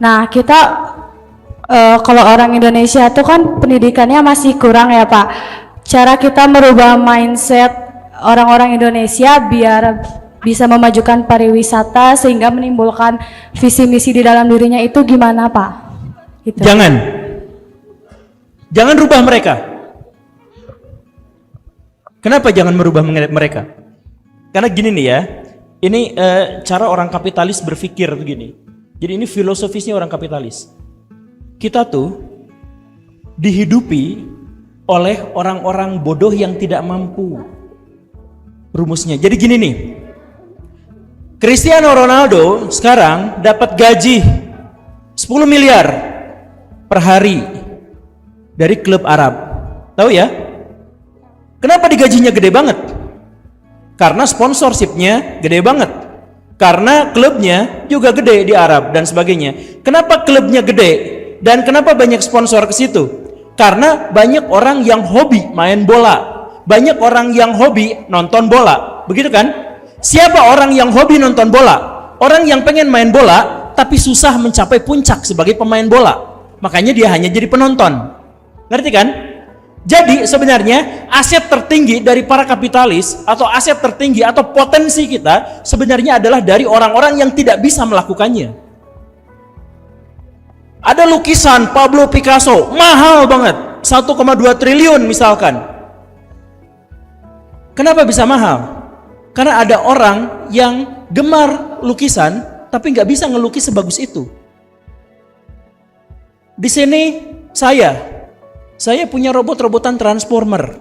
Nah, kita kalau orang Indonesia tuh kan pendidikannya masih kurang ya Pak. Cara kita merubah mindset orang-orang Indonesia biar bisa memajukan pariwisata sehingga menimbulkan visi misi di dalam dirinya itu gimana Pak? Gitu. Jangan rubah mereka. Kenapa jangan merubah mereka? Karena gini nih ya, ini cara orang kapitalis berpikir begini. Jadi ini filosofisnya orang kapitalis. Kita tuh dihidupi oleh orang-orang bodoh yang tidak mampu. Rumusnya. Jadi gini nih. Cristiano Ronaldo sekarang dapat gaji 10 miliar per hari dari klub Arab. Tahu ya? Kenapa digajinya gede banget? Karena sponsorshipnya gede banget. Karena klubnya juga gede di Arab dan sebagainya. Kenapa klubnya gede? Dan kenapa banyak sponsor ke situ? Karena banyak orang yang hobi main bola. Banyak orang yang hobi nonton bola. Begitu kan? Siapa orang yang hobi nonton bola? Orang yang pengen main bola tapi susah mencapai puncak sebagai pemain bola. Makanya dia hanya jadi penonton. Ngerti kan? Jadi sebenarnya aset tertinggi dari para kapitalis atau aset tertinggi atau potensi kita sebenarnya adalah dari orang-orang yang tidak bisa melakukannya. Ada lukisan Pablo Picasso, mahal banget, 1,2 triliun misalkan. Kenapa bisa mahal? Karena ada orang yang gemar lukisan tapi nggak bisa ngelukis sebagus itu. Di sini saya punya robot-robotan transformer.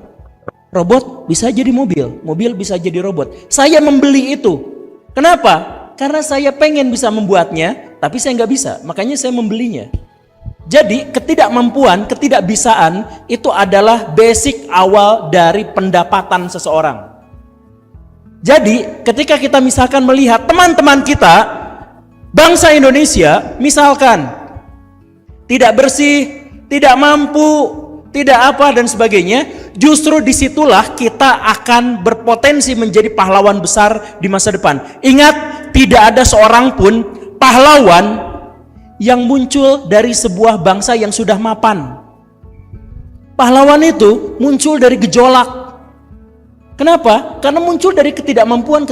Robot bisa jadi mobil, mobil bisa jadi robot. Saya membeli itu. Kenapa? Karena saya pengen bisa membuatnya, tapi saya nggak bisa, makanya saya membelinya. Jadi ketidakmampuan, ketidakbisaan itu adalah basic awal dari pendapatan seseorang. Jadi ketika kita misalkan melihat teman-teman kita, bangsa Indonesia misalkan tidak bersih, tidak mampu, tidak apa dan sebagainya, justru disitulah kita akan berpotensi menjadi pahlawan besar di masa depan. Ingat, tidak ada seorang pun pahlawan yang muncul dari sebuah bangsa yang sudah mapan. Pahlawan itu muncul dari gejolak. Kenapa? Karena muncul dari ketidakmampuan.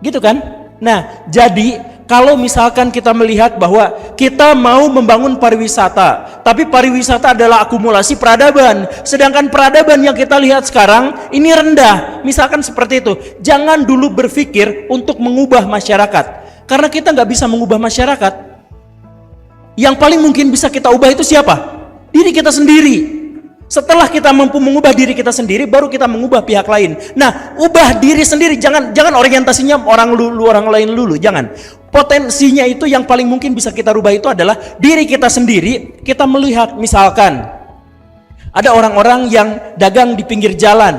Gitu kan? Nah, jadi kalau misalkan kita melihat bahwa kita mau membangun pariwisata, tapi pariwisata adalah akumulasi peradaban, sedangkan peradaban yang kita lihat sekarang ini rendah, misalkan seperti itu. Jangan dulu berpikir untuk mengubah masyarakat, karena kita nggak bisa mengubah masyarakat. Yang paling mungkin bisa kita ubah itu siapa? Diri kita sendiri. Setelah kita mampu mengubah diri kita sendiri, baru kita mengubah pihak lain. Nah, ubah diri sendiri, jangan orientasinya orang lain dulu, jangan. Potensinya itu yang paling mungkin bisa kita rubah itu adalah diri kita sendiri. Kita melihat misalkan ada orang-orang yang dagang di pinggir jalan.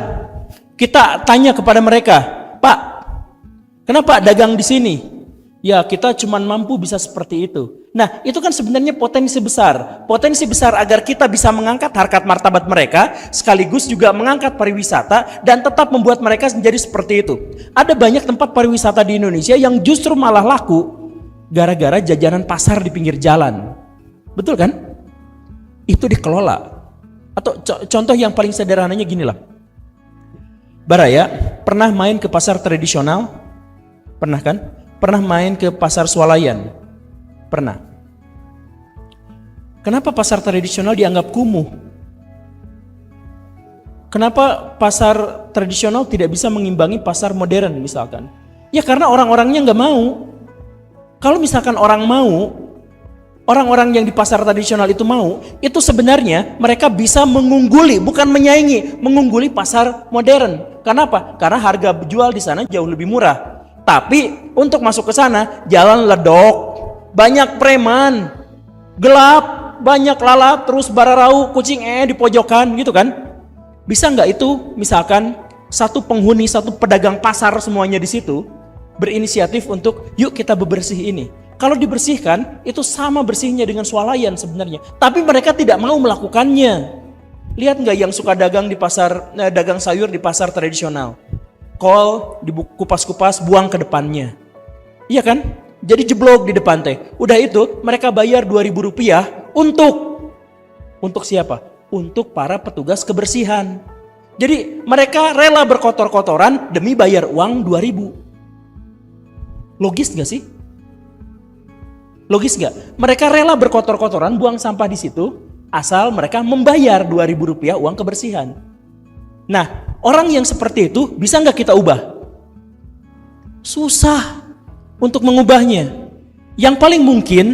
Kita tanya kepada mereka, "Pak, kenapa dagang di sini?" Ya, kita cuma mampu bisa seperti itu. Nah, itu kan sebenarnya potensi besar. Potensi besar agar kita bisa mengangkat harkat martabat mereka, sekaligus juga mengangkat pariwisata dan tetap membuat mereka menjadi seperti itu. Ada banyak tempat pariwisata di Indonesia yang justru malah laku gara-gara jajanan pasar di pinggir jalan. Betul kan? Itu dikelola. Atau contoh yang paling sederhananya gini lah. Baraya, pernah main ke pasar tradisional? Pernah kan? Pernah main ke pasar swalayan? Pernah. Kenapa pasar tradisional dianggap kumuh? Kenapa pasar tradisional tidak bisa mengimbangi pasar modern misalkan? Ya karena orang-orangnya nggak mau. Kalau misalkan orang-orang yang di pasar tradisional itu mau, itu sebenarnya mereka bisa mengungguli, bukan menyaingi, mengungguli pasar modern. Kenapa? Karena harga jual di sana jauh lebih murah. Tapi untuk masuk ke sana jalan ledok, banyak preman, gelap, banyak lalat, terus bararau, kucing di pojokan gitu kan. Bisa nggak itu misalkan satu penghuni, satu pedagang pasar semuanya di situ, berinisiatif untuk yuk kita bebersih ini. Kalau dibersihkan itu sama bersihnya dengan swalayan sebenarnya, tapi mereka tidak mau melakukannya. Lihat nggak yang suka dagang di pasar, dagang sayur di pasar tradisional, kol dikupas-kupas buang ke depannya, iya kan? Jadi jeblok di depan teh. Udah itu mereka bayar Rp2.000 untuk siapa? Untuk para petugas kebersihan. Jadi mereka rela berkotor-kotoran demi bayar uang 2.000. Logis gak sih? Logis gak? Mereka rela berkotor-kotoran buang sampah di situ asal mereka membayar Rp2.000 uang kebersihan. Nah, orang yang seperti itu bisa nggak kita ubah? Susah untuk mengubahnya. Yang paling mungkin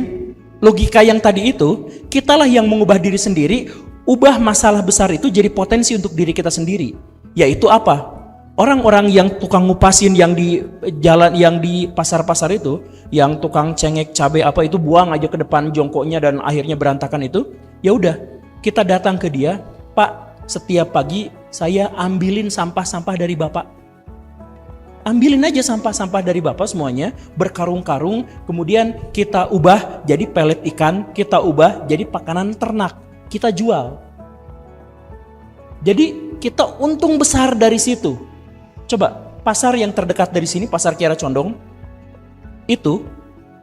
logika yang tadi itu, kitalah yang mengubah diri sendiri, ubah masalah besar itu jadi potensi untuk diri kita sendiri. Yaitu apa? Orang-orang yang tukang ngupasin yang di jalan, yang di pasar-pasar itu, yang tukang cengek cabai apa itu buang aja ke depan jongkoknya dan akhirnya berantakan itu, ya udah kita datang ke dia, Pak, setiap pagi saya ambilin sampah-sampah dari Bapak. Ambilin aja sampah-sampah dari Bapak semuanya, berkarung-karung, kemudian kita ubah jadi pelet ikan, kita ubah jadi makanan ternak, kita jual. Jadi kita untung besar dari situ. Coba pasar yang terdekat dari sini, pasar Kiara Condong, itu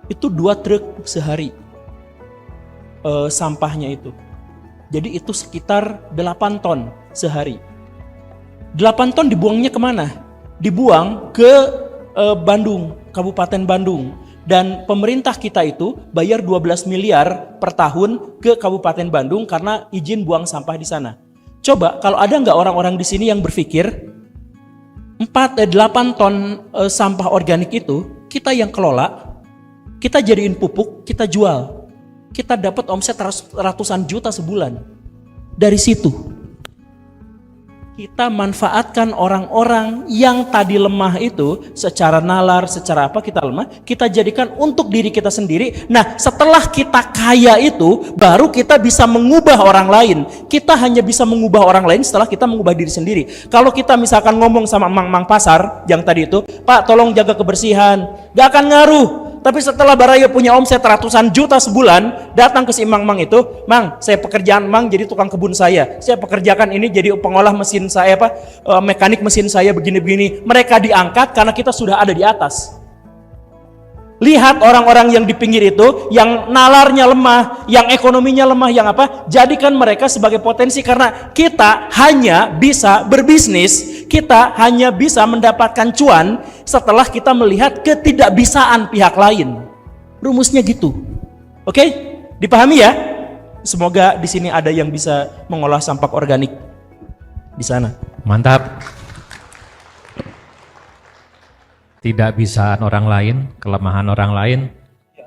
2 truk sehari sampahnya itu. Jadi itu sekitar 8 ton sehari. 8 ton dibuangnya kemana? Dibuang ke Bandung, Kabupaten Bandung. Dan pemerintah kita itu bayar 12 miliar per tahun ke Kabupaten Bandung karena izin buang sampah di sana. Coba kalau ada nggak orang-orang di sini yang berpikir 8 ton sampah organik itu kita yang kelola, kita jadiin pupuk, kita jual, kita dapat omset ratusan juta sebulan. Dari situ kita manfaatkan orang-orang yang tadi lemah itu secara nalar, secara apa kita lemah, kita jadikan untuk diri kita sendiri. Nah, setelah kita kaya itu, baru kita bisa mengubah orang lain. Kita hanya bisa mengubah orang lain setelah kita mengubah diri sendiri. Kalau kita misalkan ngomong sama mang-mang pasar yang tadi itu, Pak tolong jaga kebersihan, gak akan ngaruh. Tapi setelah Baraya punya omset ratusan juta sebulan, datang ke si Mang-Mang itu, Mang, saya pekerjaan Mang jadi tukang kebun saya pekerjakan ini jadi pengolah mesin saya, mekanik mesin saya begini-begini. Mereka diangkat karena kita sudah ada di atas. Lihat orang-orang yang di pinggir itu, yang nalarnya lemah, yang ekonominya lemah, yang apa, jadikan mereka sebagai potensi karena kita hanya bisa berbisnis, kita hanya bisa mendapatkan cuan setelah kita melihat ketidakbisaan pihak lain. Rumusnya gitu. Oke? Dipahami ya? Semoga di sini ada yang bisa mengolah sampah organik di sana. Mantap. Tidak bisaan orang lain, kelemahan orang lain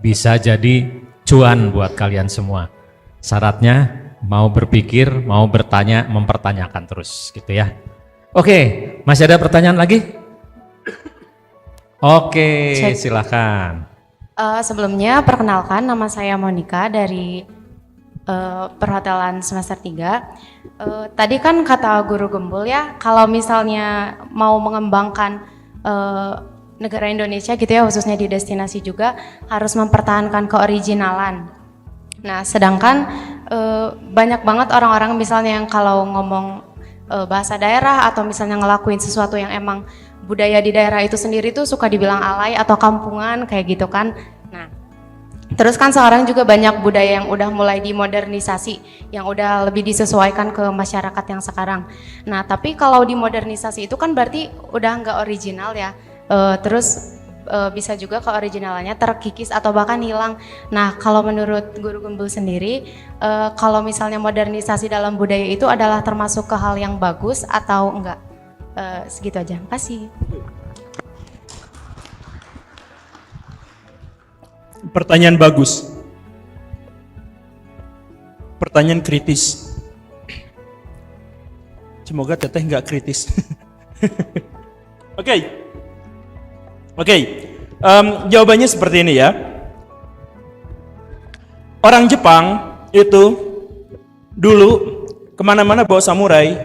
bisa jadi cuan buat kalian semua. Syaratnya mau berpikir, mau bertanya, mempertanyakan terus gitu ya. Oke, masih ada pertanyaan lagi? Oke, silakan. Sebelumnya perkenalkan, nama saya Monica dari perhotelan semester 3. Tadi kan kata Guru Gembul ya, kalau misalnya mau mengembangkan negara Indonesia gitu ya, khususnya di destinasi juga harus mempertahankan keoriginalan. Nah, sedangkan banyak banget orang-orang misalnya yang kalau ngomong bahasa daerah atau misalnya ngelakuin sesuatu yang emang budaya di daerah itu sendiri tuh suka dibilang alay atau kampungan kayak gitu kan. Nah, terus kan sekarang juga banyak budaya yang udah mulai dimodernisasi, yang udah lebih disesuaikan ke masyarakat yang sekarang. Nah, tapi kalau dimodernisasi itu kan berarti udah nggak original ya. Terus bisa juga keoriginalannya terkikis atau bahkan hilang. Nah, kalau menurut Guru Gembul sendiri, kalau misalnya modernisasi dalam budaya itu adalah termasuk ke hal yang bagus atau enggak? Segitu aja, makasih. Pertanyaan bagus. Pertanyaan kritis. Semoga teteh nggak kritis. Oke, jawabannya seperti ini ya. Orang Jepang itu dulu kemana-mana bawa samurai.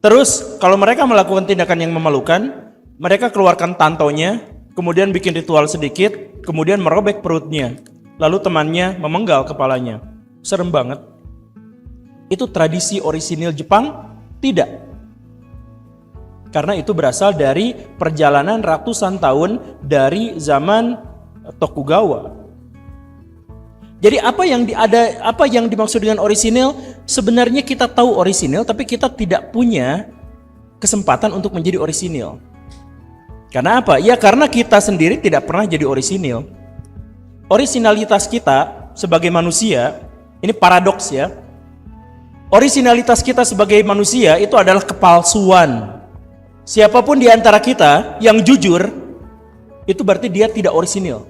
Terus kalau mereka melakukan tindakan yang memalukan, Mereka keluarkan tantonya, kemudian bikin ritual sedikit, kemudian merobek perutnya. Lalu temannya memenggal kepalanya. Serem banget. Itu tradisi orisinil Jepang? Tidak. Karena itu berasal dari perjalanan ratusan tahun dari zaman Tokugawa. Jadi apa yang dimaksud dengan orisinil? Sebenarnya kita tahu orisinil, tapi kita tidak punya kesempatan untuk menjadi orisinil. Karena apa? Ya karena kita sendiri tidak pernah jadi orisinil. Orisinalitas kita sebagai manusia, ini paradoks ya. Orisinalitas kita sebagai manusia itu adalah kepalsuan. Siapapun di antara kita yang jujur, itu berarti dia tidak orisinil.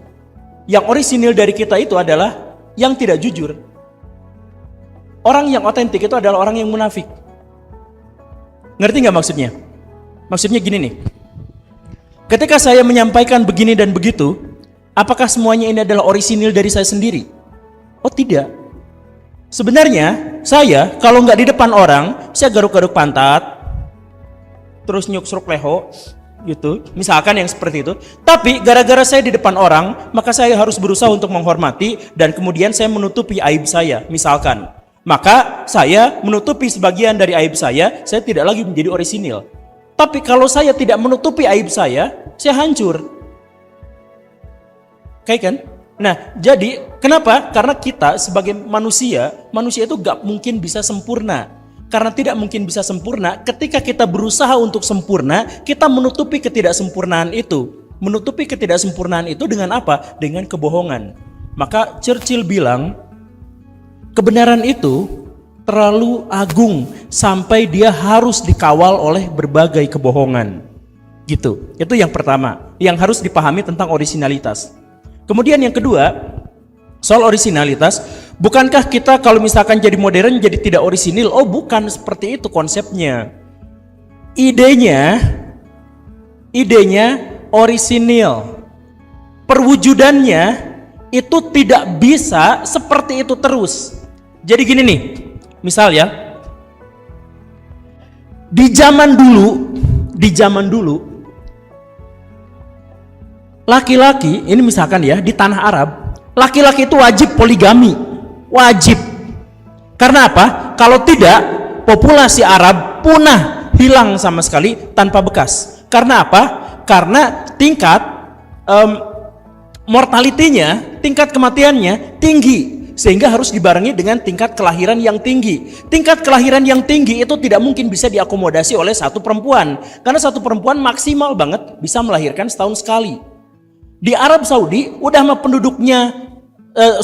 Yang orisinil dari kita itu adalah yang tidak jujur. Orang yang otentik itu adalah orang yang munafik. Ngerti nggak maksudnya? Maksudnya gini nih. Ketika saya menyampaikan begini dan begitu, apakah semuanya ini adalah orisinil dari saya sendiri? Oh tidak. Sebenarnya saya kalau nggak di depan orang, saya garuk-garuk pantat, terus nyuk-sruk leho, gitu. Misalkan yang seperti itu. Tapi gara-gara saya di depan orang, maka saya harus berusaha untuk menghormati dan kemudian saya menutupi aib saya. Misalkan, maka saya menutupi sebagian dari aib saya tidak lagi menjadi orisinil. Tapi kalau saya tidak menutupi aib saya hancur. Kayak kan? Nah, jadi kenapa? Karena kita sebagai manusia itu gak mungkin bisa sempurna. Karena tidak mungkin bisa sempurna, ketika kita berusaha untuk sempurna, kita menutupi ketidaksempurnaan itu. Menutupi ketidaksempurnaan itu dengan apa? Dengan kebohongan. Maka Churchill bilang, kebenaran itu terlalu agung sampai dia harus dikawal oleh berbagai kebohongan. Gitu. Itu yang pertama, yang harus dipahami tentang orisinalitas. Kemudian yang kedua, soal orisinalitas, bukankah kita kalau misalkan jadi modern jadi tidak orisinil? Oh bukan seperti itu konsepnya. Idenya orisinil. Perwujudannya itu tidak bisa seperti itu terus. Jadi gini nih, misal ya, di zaman dulu laki-laki, ini misalkan ya, di tanah Arab, laki-laki itu wajib poligami. Wajib. Karena apa? Kalau tidak, populasi Arab punah, hilang sama sekali tanpa bekas. Karena apa? Karena tingkat mortalitinya, tingkat kematiannya tinggi, sehingga harus dibarengi dengan tingkat kelahiran yang tinggi. Tingkat kelahiran yang tinggi itu tidak mungkin bisa diakomodasi oleh satu perempuan, karena satu perempuan maksimal banget bisa melahirkan setahun sekali. Di Arab Saudi udah mah penduduknya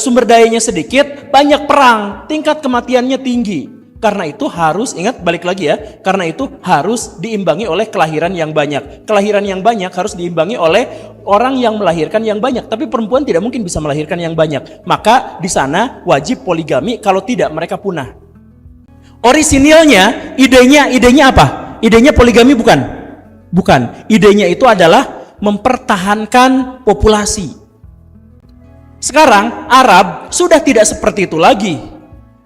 sumber dayanya sedikit, banyak perang, tingkat kematiannya tinggi. Karena itu harus, ingat balik lagi ya, karena itu harus diimbangi oleh kelahiran yang banyak. Kelahiran yang banyak harus diimbangi oleh orang yang melahirkan yang banyak. Tapi perempuan tidak mungkin bisa melahirkan yang banyak. Maka di sana wajib poligami, kalau tidak mereka punah. Orisinilnya, idenya apa? Idenya poligami bukan? Bukan. Idenya itu adalah mempertahankan populasi. Sekarang Arab sudah tidak seperti itu lagi.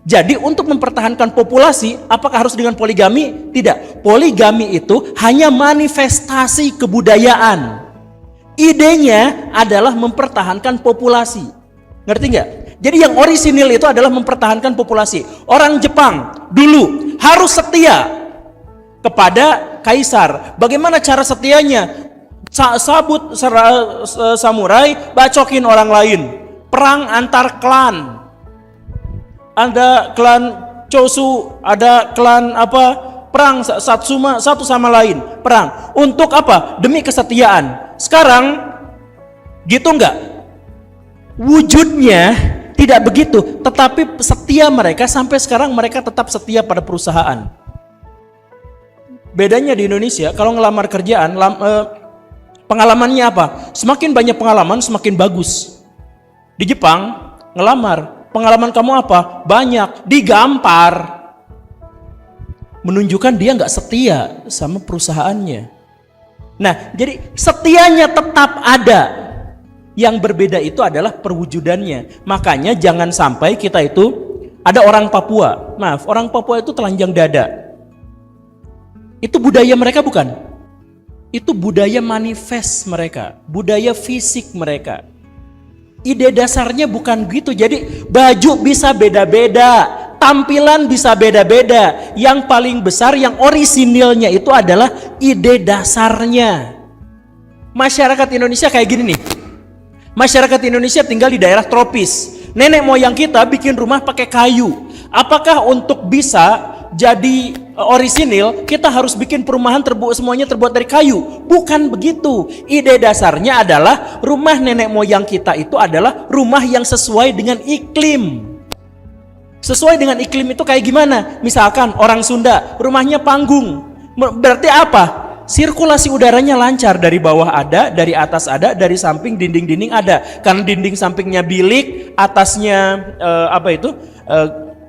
Jadi untuk mempertahankan populasi, apakah harus dengan poligami? Tidak. Poligami itu hanya manifestasi kebudayaan. Idenya adalah mempertahankan populasi. Ngerti nggak? Jadi yang orisinil itu adalah mempertahankan populasi. Orang Jepang dulu harus setia kepada kaisar. Bagaimana cara setianya? Sabut samurai bacokin orang lain, perang antar klan, ada klan Chosu, ada klan apa, perang Satsuma satu sama lain, perang untuk apa? Demi kesetiaan. Sekarang gitu enggak? Wujudnya tidak begitu, tetapi setia mereka sampai sekarang, mereka tetap setia pada perusahaan. Bedanya di Indonesia, kalau ngelamar kerjaan, pengalamannya apa? Semakin banyak pengalaman, semakin bagus. Di Jepang, ngelamar, pengalaman kamu apa? Banyak, digampar. Menunjukkan dia nggak setia sama perusahaannya. Nah, jadi setianya tetap ada. Yang berbeda itu adalah perwujudannya. Makanya jangan sampai kita itu, ada orang Papua, maaf, orang Papua itu telanjang dada. Itu budaya mereka bukan? Itu budaya manifest mereka, budaya fisik mereka. Ide dasarnya bukan gitu. Jadi baju bisa beda-beda, tampilan bisa beda-beda. Yang paling besar, yang orisinilnya itu adalah ide dasarnya. Masyarakat Indonesia kayak gini nih. Masyarakat Indonesia tinggal di daerah tropis. Nenek moyang kita bikin rumah pakai kayu. Apakah untuk bisa jadi orisinil kita harus bikin perumahan semuanya terbuat dari kayu? Bukan begitu. Ide dasarnya adalah rumah nenek moyang kita itu adalah rumah yang sesuai dengan iklim. Sesuai dengan iklim itu kayak gimana? Misalkan orang Sunda rumahnya panggung. Berarti apa? Sirkulasi udaranya lancar, dari bawah ada, dari atas ada, dari samping dinding-dinding ada. Karena dinding sampingnya bilik, atasnya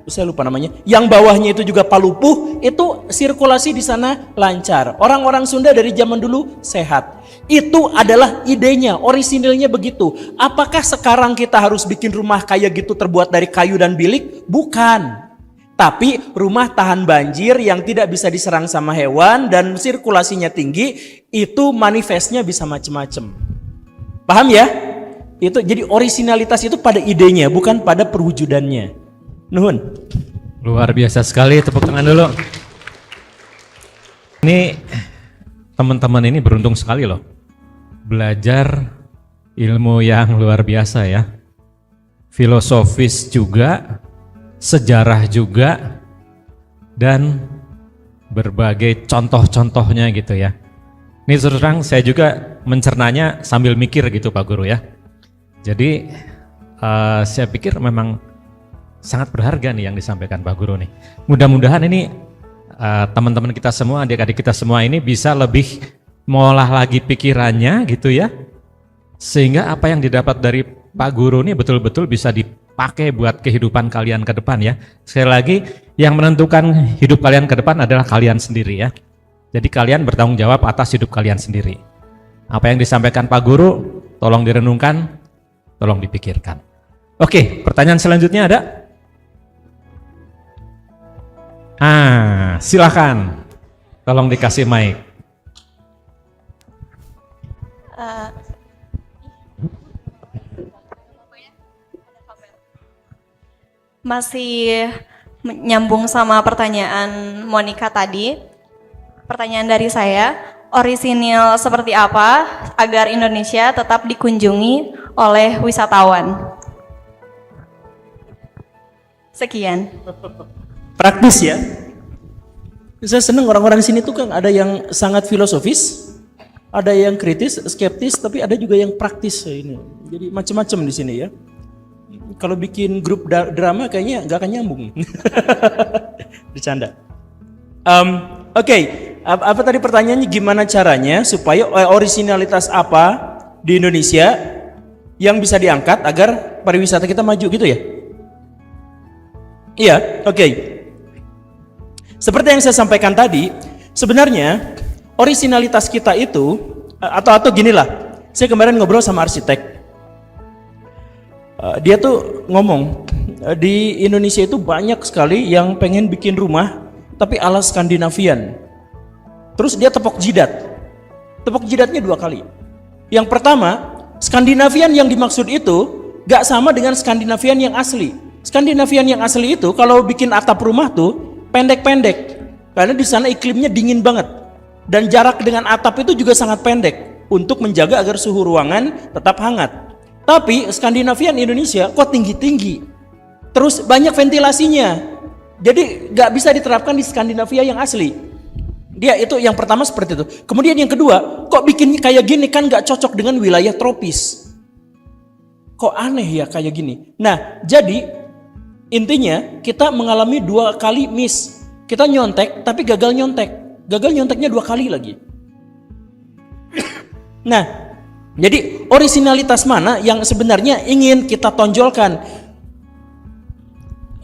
saya lupa namanya. Yang bawahnya itu juga palupuh, itu sirkulasi di sana lancar. Orang-orang Sunda dari zaman dulu sehat. Itu adalah idenya, orisinilnya begitu. Apakah sekarang kita harus bikin rumah kayak gitu terbuat dari kayu dan bilik? Bukan. Tapi rumah tahan banjir yang tidak bisa diserang sama hewan dan sirkulasinya tinggi, itu manifestnya bisa macam-macam. Paham ya? Itu jadi orisinalitas itu pada idenya, bukan pada perwujudannya. Nuhun. Luar biasa sekali, tepuk tangan dulu. Ini teman-teman ini beruntung sekali loh. Belajar ilmu yang luar biasa ya. Filosofis juga, sejarah juga, dan berbagai contoh-contohnya gitu ya. Ini terus terang saya juga mencernanya sambil mikir gitu Pak Guru ya. Jadi saya pikir memang sangat berharga nih yang disampaikan Pak Guru nih. Mudah-mudahan ini teman-teman kita semua, adik-adik kita semua ini bisa lebih mengolah lagi pikirannya gitu ya. Sehingga apa yang didapat dari Pak Guru ini betul-betul bisa dipakai buat kehidupan kalian ke depan ya. Sekali lagi, yang menentukan hidup kalian ke depan adalah kalian sendiri ya. Jadi kalian bertanggung jawab atas hidup kalian sendiri. Apa yang disampaikan Pak Guru, tolong direnungkan, tolong dipikirkan. Oke, pertanyaan selanjutnya ada? Silakan. Tolong dikasih mic. Masih nyambung sama pertanyaan Monica tadi. Pertanyaan dari saya, orisinil seperti apa agar Indonesia tetap dikunjungi oleh wisatawan? Sekian. Praktis ya. Saya senang orang-orang sini tuh kan ada yang sangat filosofis, ada yang kritis, skeptis, tapi ada juga yang praktis ya ini. Jadi macam-macam di sini ya. Kalau bikin grup drama kayaknya nggak akan nyambung. Bercanda. Oke. Apa tadi pertanyaannya, gimana caranya supaya orisinalitas apa di Indonesia yang bisa diangkat agar pariwisata kita maju gitu ya? Iya, oke. Seperti yang saya sampaikan tadi, sebenarnya orisinalitas kita itu atau ginilah. Saya kemarin ngobrol sama arsitek. Dia tuh ngomong di Indonesia itu banyak sekali yang pengen bikin rumah tapi ala Skandinavian. Terus dia tepok jidat. Tepok jidatnya 2 kali. Yang pertama, Skandinavian yang dimaksud itu gak sama dengan Skandinavian yang asli. Skandinavian yang asli itu kalau bikin atap rumah tuh pendek-pendek. Karena di sana iklimnya dingin banget. Dan jarak dengan atap itu juga sangat pendek untuk menjaga agar suhu ruangan tetap hangat. Tapi Skandinavian Indonesia kok tinggi-tinggi. Terus banyak ventilasinya. Jadi gak bisa diterapkan di Skandinavia yang asli. Dia itu yang pertama seperti itu. Kemudian yang kedua, kok bikin kayak gini kan gak cocok dengan wilayah tropis. Kok aneh ya kayak gini. Nah, jadi intinya kita mengalami 2 kali miss. Kita nyontek tapi gagal nyontek. Gagal nyonteknya 2 kali lagi. Nah, jadi orisinalitas mana yang sebenarnya ingin kita tonjolkan?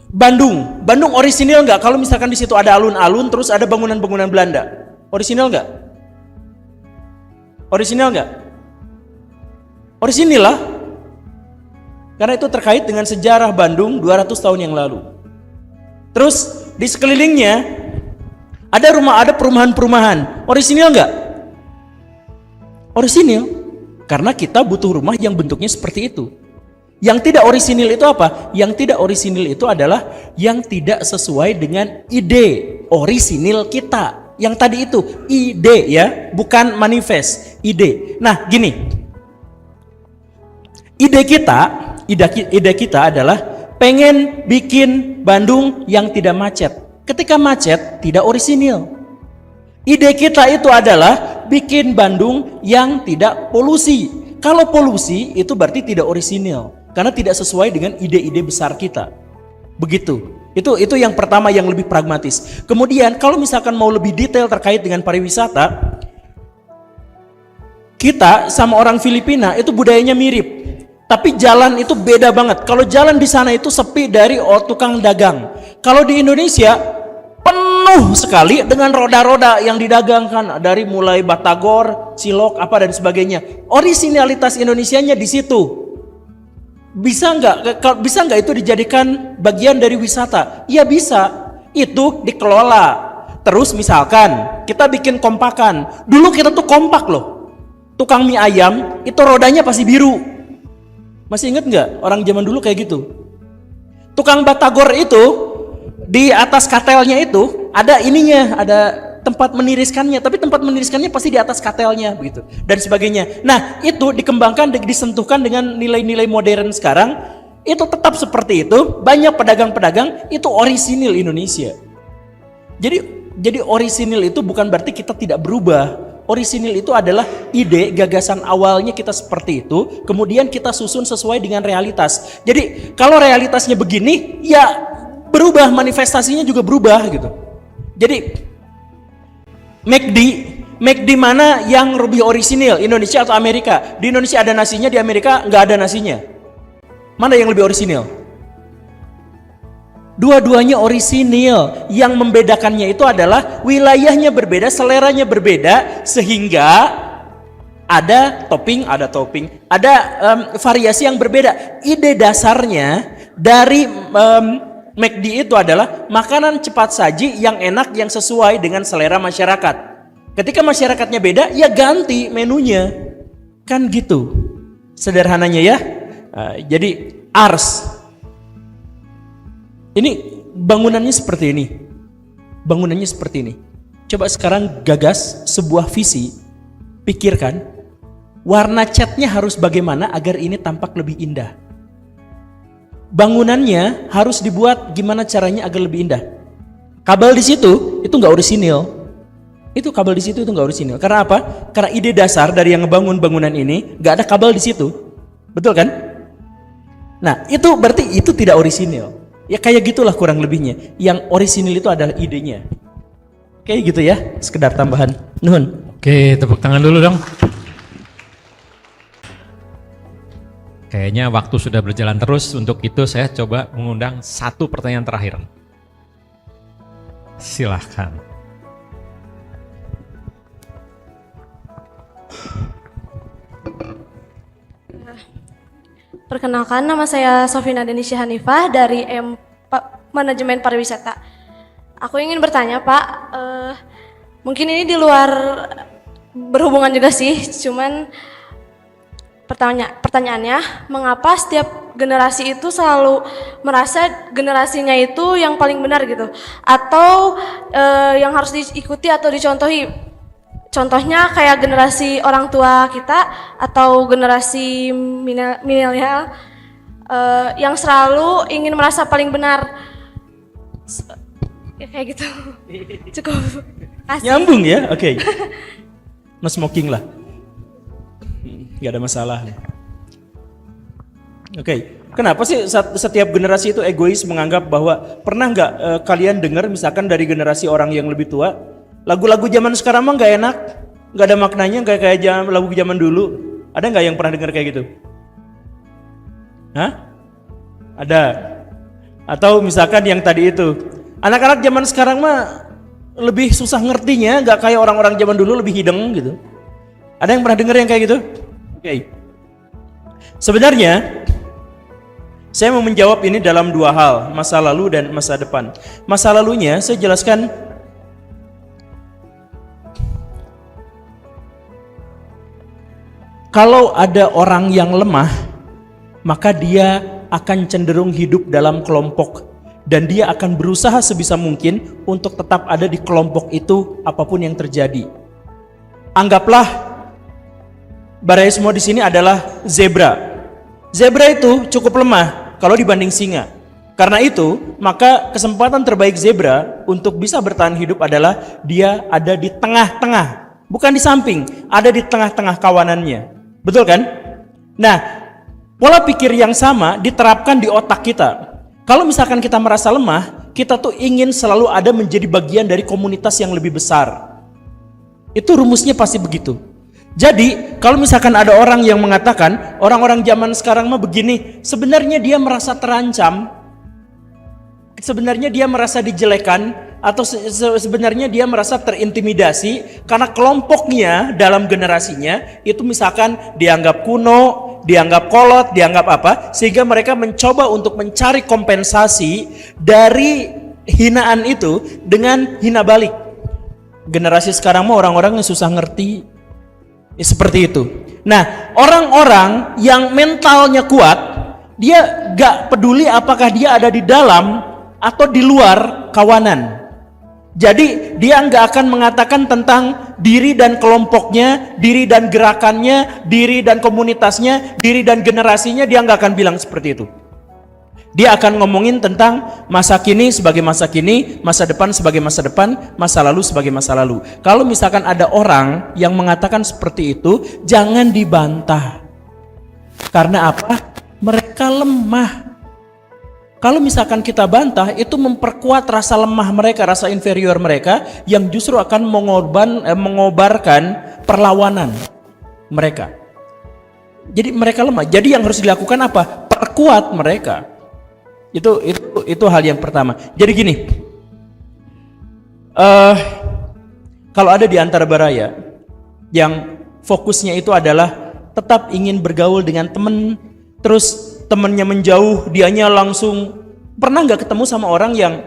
Bandung orisinil nggak? Kalau misalkan di situ ada alun-alun, terus ada bangunan-bangunan Belanda, orisinil nggak? Orisinil nggak? Orisinil lah, karena itu terkait dengan sejarah Bandung 200 tahun yang lalu. Terus di sekelilingnya ada perumahan-perumahan, orisinil nggak? Orisinil. Karena kita butuh rumah yang bentuknya seperti itu. Yang tidak orisinil itu apa? Yang tidak orisinil itu adalah yang tidak sesuai dengan ide orisinil kita. Yang tadi itu, ide ya, bukan manifest, ide. Nah, gini. Ide kita adalah pengen bikin Bandung yang tidak macet. Ketika macet, tidak orisinil. Ide kita itu adalah bikin Bandung yang tidak polusi. Kalau polusi itu berarti tidak orisinil. Karena tidak sesuai dengan ide-ide besar kita. Begitu. Itu yang pertama yang lebih pragmatis. Kemudian kalau misalkan mau lebih detail terkait dengan pariwisata, kita sama orang Filipina itu budayanya mirip. Tapi jalan itu beda banget. Kalau jalan di sana itu sepi dari tukang dagang. Kalau di Indonesia penuh sekali dengan roda-roda yang didagangkan dari mulai batagor, cilok, apa dan sebagainya. Orisinalitas Indonesianya di situ. Bisa nggak itu dijadikan bagian dari wisata? Ya bisa. Itu dikelola. Terus misalkan kita bikin kompakan. Dulu kita tuh kompak loh. Tukang mie ayam itu rodanya pasti biru. Masih inget nggak orang zaman dulu kayak gitu? Tukang batagor itu di atas katelnya itu ada ininya, ada tempat meniriskannya, tapi tempat meniriskannya pasti di atas katelnya begitu dan sebagainya. Nah, itu dikembangkan, disentuhkan dengan nilai-nilai modern sekarang, itu tetap seperti itu. Banyak pedagang-pedagang itu orisinil Indonesia. Jadi orisinil itu bukan berarti kita tidak berubah. Orisinil itu adalah ide, gagasan awalnya kita seperti itu, kemudian kita susun sesuai dengan realitas. Jadi kalau realitasnya begini, ya berubah, manifestasinya juga berubah gitu. Jadi McD mana yang lebih orisinil, Indonesia atau Amerika? Di Indonesia ada nasinya, di Amerika nggak ada nasinya. Mana yang lebih orisinil? Dua-duanya orisinil. Yang membedakannya itu adalah wilayahnya berbeda, seleranya berbeda, sehingga ada topping, ada variasi yang berbeda. Ide dasarnya dari McD itu adalah makanan cepat saji yang enak, yang sesuai dengan selera masyarakat. Ketika masyarakatnya beda, ya ganti menunya. Kan gitu sederhananya ya. Jadi Ars ini bangunannya seperti ini. Bangunannya seperti ini. Coba sekarang gagas sebuah visi. Pikirkan warna catnya harus bagaimana agar ini tampak lebih indah. Bangunannya harus dibuat gimana caranya agar lebih indah. Kabel di situ itu nggak orisinil. Itu kabel di situ itu nggak orisinil. Karena apa? Karena ide dasar dari yang ngebangun bangunan ini nggak ada kabel di situ. Betul kan? Nah, itu berarti itu tidak orisinil. Ya kayak gitulah kurang lebihnya. Yang orisinil itu adalah idenya. Kayak gitu ya, sekedar tambahan. Nuhun. Oke, tepuk tangan dulu dong. Kayaknya waktu sudah berjalan terus. Untuk itu saya coba mengundang satu pertanyaan terakhir. Silahkan. Perkenalkan, nama saya Sofina Denisha Hanifah dari Manajemen Pariwisata. Aku ingin bertanya Pak, mungkin ini di luar berhubungan juga sih, cuman pertanyaannya, mengapa setiap generasi itu selalu merasa generasinya itu yang paling benar gitu, atau yang harus diikuti atau dicontohi? Contohnya kayak generasi orang tua kita atau generasi milenial yang selalu ingin merasa paling benar. Kayak gitu. Cukup. Kasih. Nyambung ya? Oke. No smoking lah. Gak ada masalah. Oke. Kenapa sih setiap generasi itu egois menganggap bahwa pernah nggak kalian dengar misalkan dari generasi orang yang lebih tua, lagu-lagu zaman sekarang mah nggak enak, nggak ada maknanya, nggak kayak lagu zaman dulu. Ada nggak yang pernah dengar kayak gitu? Hah? Ada. Atau misalkan yang tadi itu, anak-anak zaman sekarang mah lebih susah ngertinya, nggak kayak orang-orang zaman dulu lebih hideng gitu. Ada yang pernah dengar yang kayak gitu? Oke. Sebenarnya saya mau menjawab ini dalam dua hal, masa lalu dan masa depan. Masa lalunya saya jelaskan. kalau ada orang yang lemah, maka dia akan cenderung hidup dalam kelompok dan dia akan berusaha sebisa mungkin untuk tetap ada di kelompok itu apapun yang terjadi. Anggaplah Baraya semua di sini adalah zebra. Zebra itu cukup lemah kalau dibanding singa. Karena itu, maka kesempatan terbaik zebra untuk bisa bertahan hidup adalah dia ada di tengah-tengah, bukan di samping, ada di tengah-tengah kawanannya. Betul kan? Nah, pola pikir yang sama diterapkan di otak kita. Kalau misalkan kita merasa lemah, kita tuh ingin selalu ada menjadi bagian dari komunitas yang lebih besar. Itu rumusnya pasti begitu. Jadi, kalau misalkan ada orang yang mengatakan, orang-orang zaman sekarang mah begini, sebenarnya dia merasa terancam, sebenarnya dia merasa dijelekan, atau sebenarnya dia merasa terintimidasi karena kelompoknya dalam generasinya itu misalkan dianggap kuno, dianggap kolot, dianggap apa, sehingga mereka mencoba untuk mencari kompensasi dari hinaan itu dengan hina balik. Generasi sekarang mah orang-orang yang susah ngerti, ya, seperti itu. Nah, orang-orang yang mentalnya kuat, dia gak peduli apakah dia ada di dalam atau di luar kawanan. Jadi dia nggak akan mengatakan tentang diri dan kelompoknya, diri dan gerakannya, diri dan komunitasnya, diri dan generasinya, dia nggak akan bilang seperti itu. Dia akan ngomongin tentang masa kini sebagai masa kini, masa depan sebagai masa depan, masa lalu sebagai masa lalu. Kalau misalkan ada orang yang mengatakan seperti itu, jangan dibantah. Karena apa? Mereka lemah. Kalau misalkan kita bantah, itu memperkuat rasa lemah mereka, rasa inferior mereka, yang justru akan mengobarkan perlawanan mereka. Jadi mereka lemah. Jadi yang harus dilakukan apa? Perkuat mereka. Itu hal yang pertama. Jadi gini, kalau ada di antara Baraya yang fokusnya itu adalah tetap ingin bergaul dengan teman, terus temennya menjauh, dianya langsung pernah nggak ketemu sama orang yang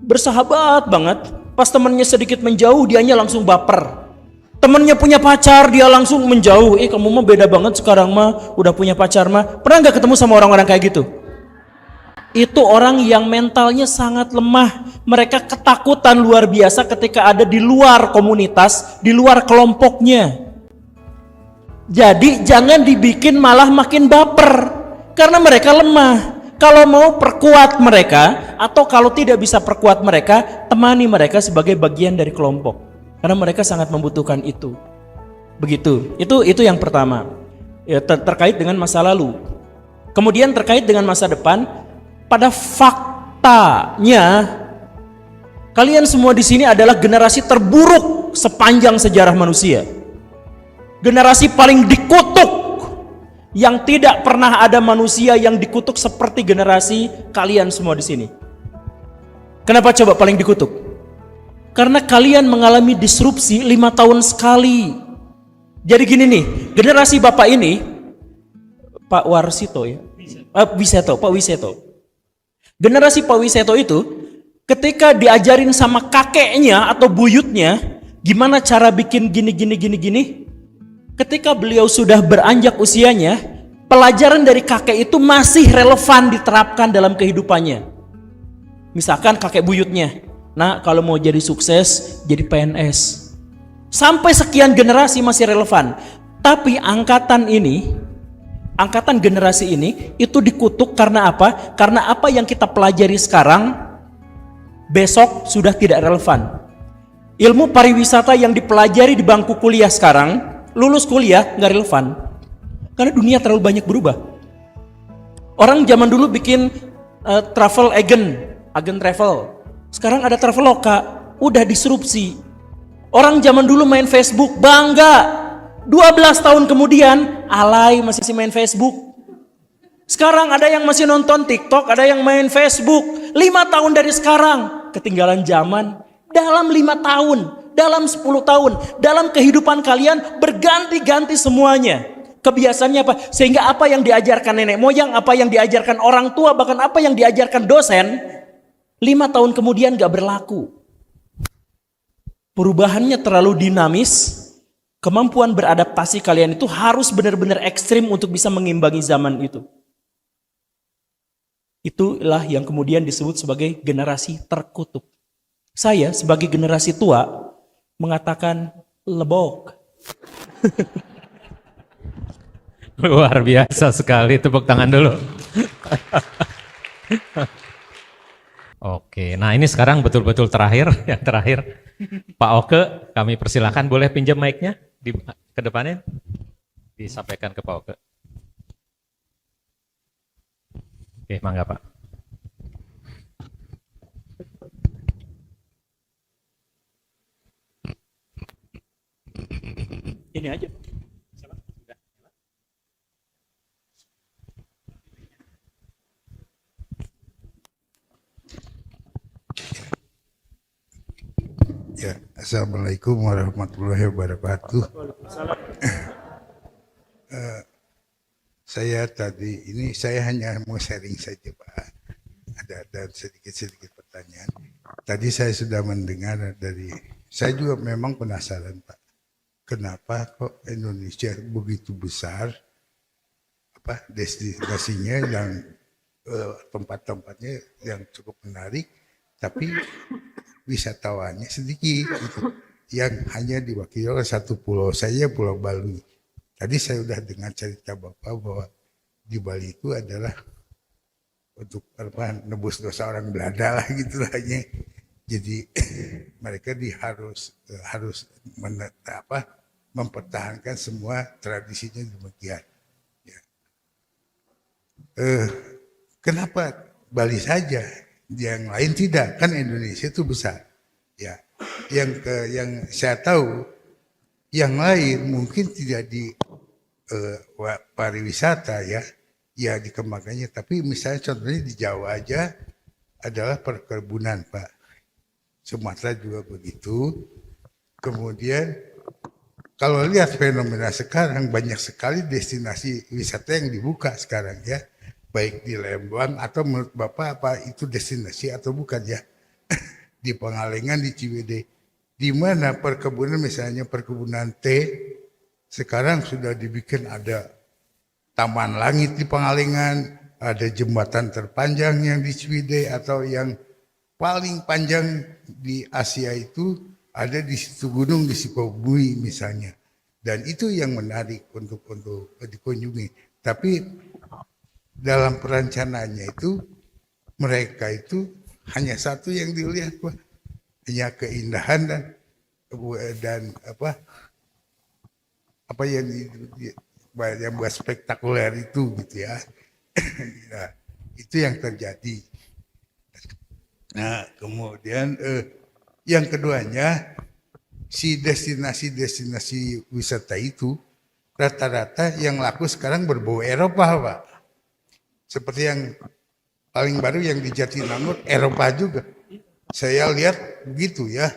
bersahabat banget, pas temennya sedikit menjauh, dianya langsung baper. Temennya punya pacar, dia langsung menjauh. Kamu mah beda banget sekarang mah, udah punya pacar mah. Pernah nggak ketemu sama orang-orang kayak gitu? Itu orang yang mentalnya sangat lemah. Mereka ketakutan luar biasa ketika ada di luar komunitas, di luar kelompoknya. Jadi jangan dibikin malah makin baper. Karena mereka lemah. Kalau mau perkuat mereka, atau kalau tidak bisa perkuat mereka, temani mereka sebagai bagian dari kelompok. Karena mereka sangat membutuhkan itu. Begitu. Itu yang pertama. Ya, terkait dengan masa lalu. Kemudian terkait dengan masa depan, pada faktanya kalian semua di sini adalah generasi terburuk sepanjang sejarah manusia. Generasi paling dikutuk. Yang tidak pernah ada manusia yang dikutuk seperti generasi kalian semua di sini. Kenapa coba paling dikutuk? Karena kalian mengalami disrupsi 5 tahun sekali. Jadi gini nih, generasi bapak ini, Pak Warsito ya, Pak Wiseto. Generasi Pak Wiseto itu, ketika diajarin sama kakeknya atau buyutnya, gimana cara bikin gini. Ketika beliau sudah beranjak usianya, pelajaran dari kakek itu masih relevan diterapkan dalam kehidupannya. Misalkan kakek buyutnya, nah kalau mau jadi sukses, jadi PNS. Sampai sekian generasi masih relevan. Tapi angkatan generasi ini, itu dikutuk karena apa? Karena apa yang kita pelajari sekarang, besok sudah tidak relevan. Ilmu pariwisata yang dipelajari di bangku kuliah sekarang, lulus kuliah nggak relevan karena dunia terlalu banyak berubah. Orang zaman dulu bikin travel agen travel. Sekarang ada Traveloka, udah disrupsi. Orang zaman dulu main Facebook bangga. 12 tahun kemudian alay masih main Facebook. Sekarang ada yang masih nonton TikTok, ada yang main Facebook. 5 tahun dari sekarang ketinggalan zaman. Dalam 5 tahun, dalam 10 tahun, dalam kehidupan kalian berganti-ganti semuanya. Kebiasaannya apa? Sehingga apa yang diajarkan nenek moyang, apa yang diajarkan orang tua, bahkan apa yang diajarkan dosen, 5 tahun kemudian gak berlaku. Perubahannya terlalu dinamis, Kemampuan beradaptasi kalian itu harus benar-benar ekstrim untuk bisa mengimbangi zaman itu. Itulah yang kemudian disebut sebagai generasi terkutuk. Saya sebagai generasi tua mengatakan lebok. Luar biasa sekali, tepuk tangan dulu. Oke, nah ini sekarang betul-betul terakhir, yang terakhir. Pak Oke, kami persilakan, boleh pinjam mic-nya ke depannya? Disampaikan ke Pak Oke. Oke, mangga Pak. Ini aja. Ya, Assalamualaikum warahmatullahi wabarakatuh. Saya hanya mau sharing saja Pak. Ada sedikit pertanyaan. Tadi saya sudah mendengar saya juga memang penasaran Pak. Kenapa kok Indonesia begitu besar, destinasinya yang tempat-tempatnya yang cukup menarik, tapi wisatawannya sedikit gitu, yang hanya diwakili oleh satu pulau saja, Pulau Bali. Tadi saya sudah dengar cerita Bapak bahwa di Bali itu adalah untuk nebus dosa orang Belanda lah gitu hanya. Jadi mereka harus mempertahankan semua tradisinya demikian. Ya. Kenapa Bali saja? Yang lain tidak, kan Indonesia itu besar. Ya, yang saya tahu, yang lain mungkin tidak di pariwisata ya dikembangkannya. Tapi misalnya contohnya di Jawa aja adalah perkebunan Pak. Sumatera juga begitu. Kemudian kalau lihat fenomena sekarang banyak sekali destinasi wisata yang dibuka sekarang ya. Baik di Lembang atau menurut Bapak apa itu destinasi atau bukan ya? Di Pangalengan, di Ciwidey, di mana perkebunan misalnya perkebunan teh sekarang sudah dibikin ada taman langit di Pangalengan, ada jembatan terpanjang yang di Ciwidey atau yang paling panjang di Asia itu ada di situ gunung di Sukabumi misalnya. Dan itu yang menarik untuk dikunjungi. Tapi dalam perencanaannya itu mereka itu hanya satu yang dilihat Pak, hanya keindahan dan apa yang buat spektakuler itu gitu ya. Nah, itu yang terjadi. Nah kemudian yang keduanya si destinasi wisata itu rata-rata yang laku sekarang berbau Eropa Pak. Seperti yang paling baru yang di Jatinangor, Eropa juga. Saya lihat begitu ya.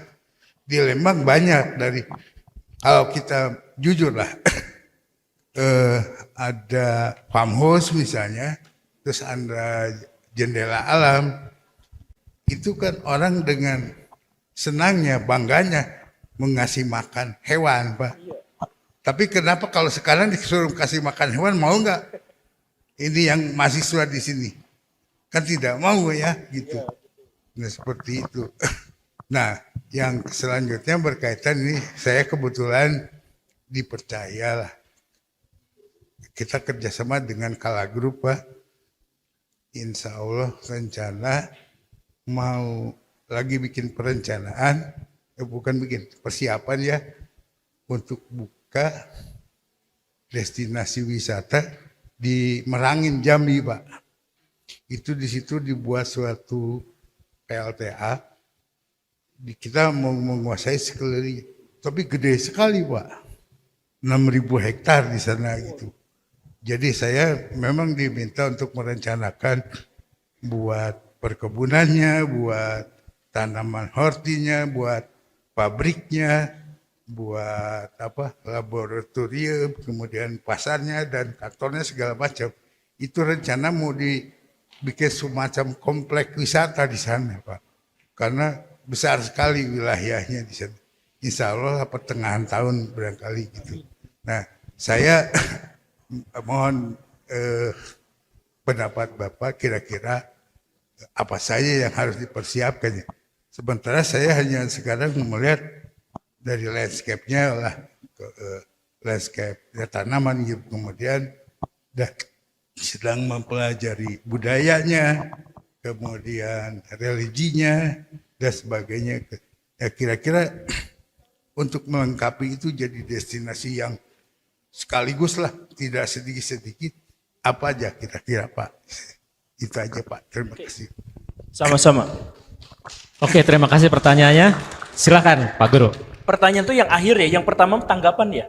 Di Lembang banyak kalau kita jujur lah, ada farmhouse misalnya, terus ada jendela alam. Itu kan orang dengan senangnya, bangganya mengasih makan hewan Pak. Tapi kenapa kalau sekarang disuruh kasih makan hewan mau nggak? Ini yang mahasiswa di sini kan tidak mau ya gitu. Nah seperti itu. Nah yang selanjutnya berkaitan ini saya kebetulan dipercayalah kita kerjasama dengan Kala Group Pak. Insya Allah rencana mau lagi bikin perencanaan, bukan bikin persiapan ya untuk buka destinasi wisata di Merangin Jambi Pak. Itu di situ dibuat suatu PLTA. Kita mau menguasai sekeliling, tapi gede sekali Pak. 6.000 hektar di sana gitu. Jadi saya memang diminta untuk merencanakan buat perkebunannya, buat tanaman hortinya, buat pabriknya, buat laboratorium, kemudian pasarnya dan kantornya segala macam. Itu rencana mau dibikin semacam kompleks wisata di sana Pak. Karena besar sekali wilayahnya di sana. insya Allah pertengahan tahun barangkali gitu. Nah, saya mohon pendapat Bapak kira-kira apa saja yang harus dipersiapkan. Sementara saya hanya sekarang melihat dari landscape-nya lah, landscape tanaman gitu. Kemudian sedang mempelajari budayanya, kemudian religinya dan sebagainya. Ya kira-kira untuk melengkapi itu jadi destinasi yang sekaligus lah, tidak sedikit-sedikit. Apa aja kira-kira Pak? Itu aja Pak, terima kasih. Sama-sama. Oke, terima kasih pertanyaannya. Silakan Pak Guru. Pertanyaan tuh yang akhir ya, yang pertama tanggapan ya.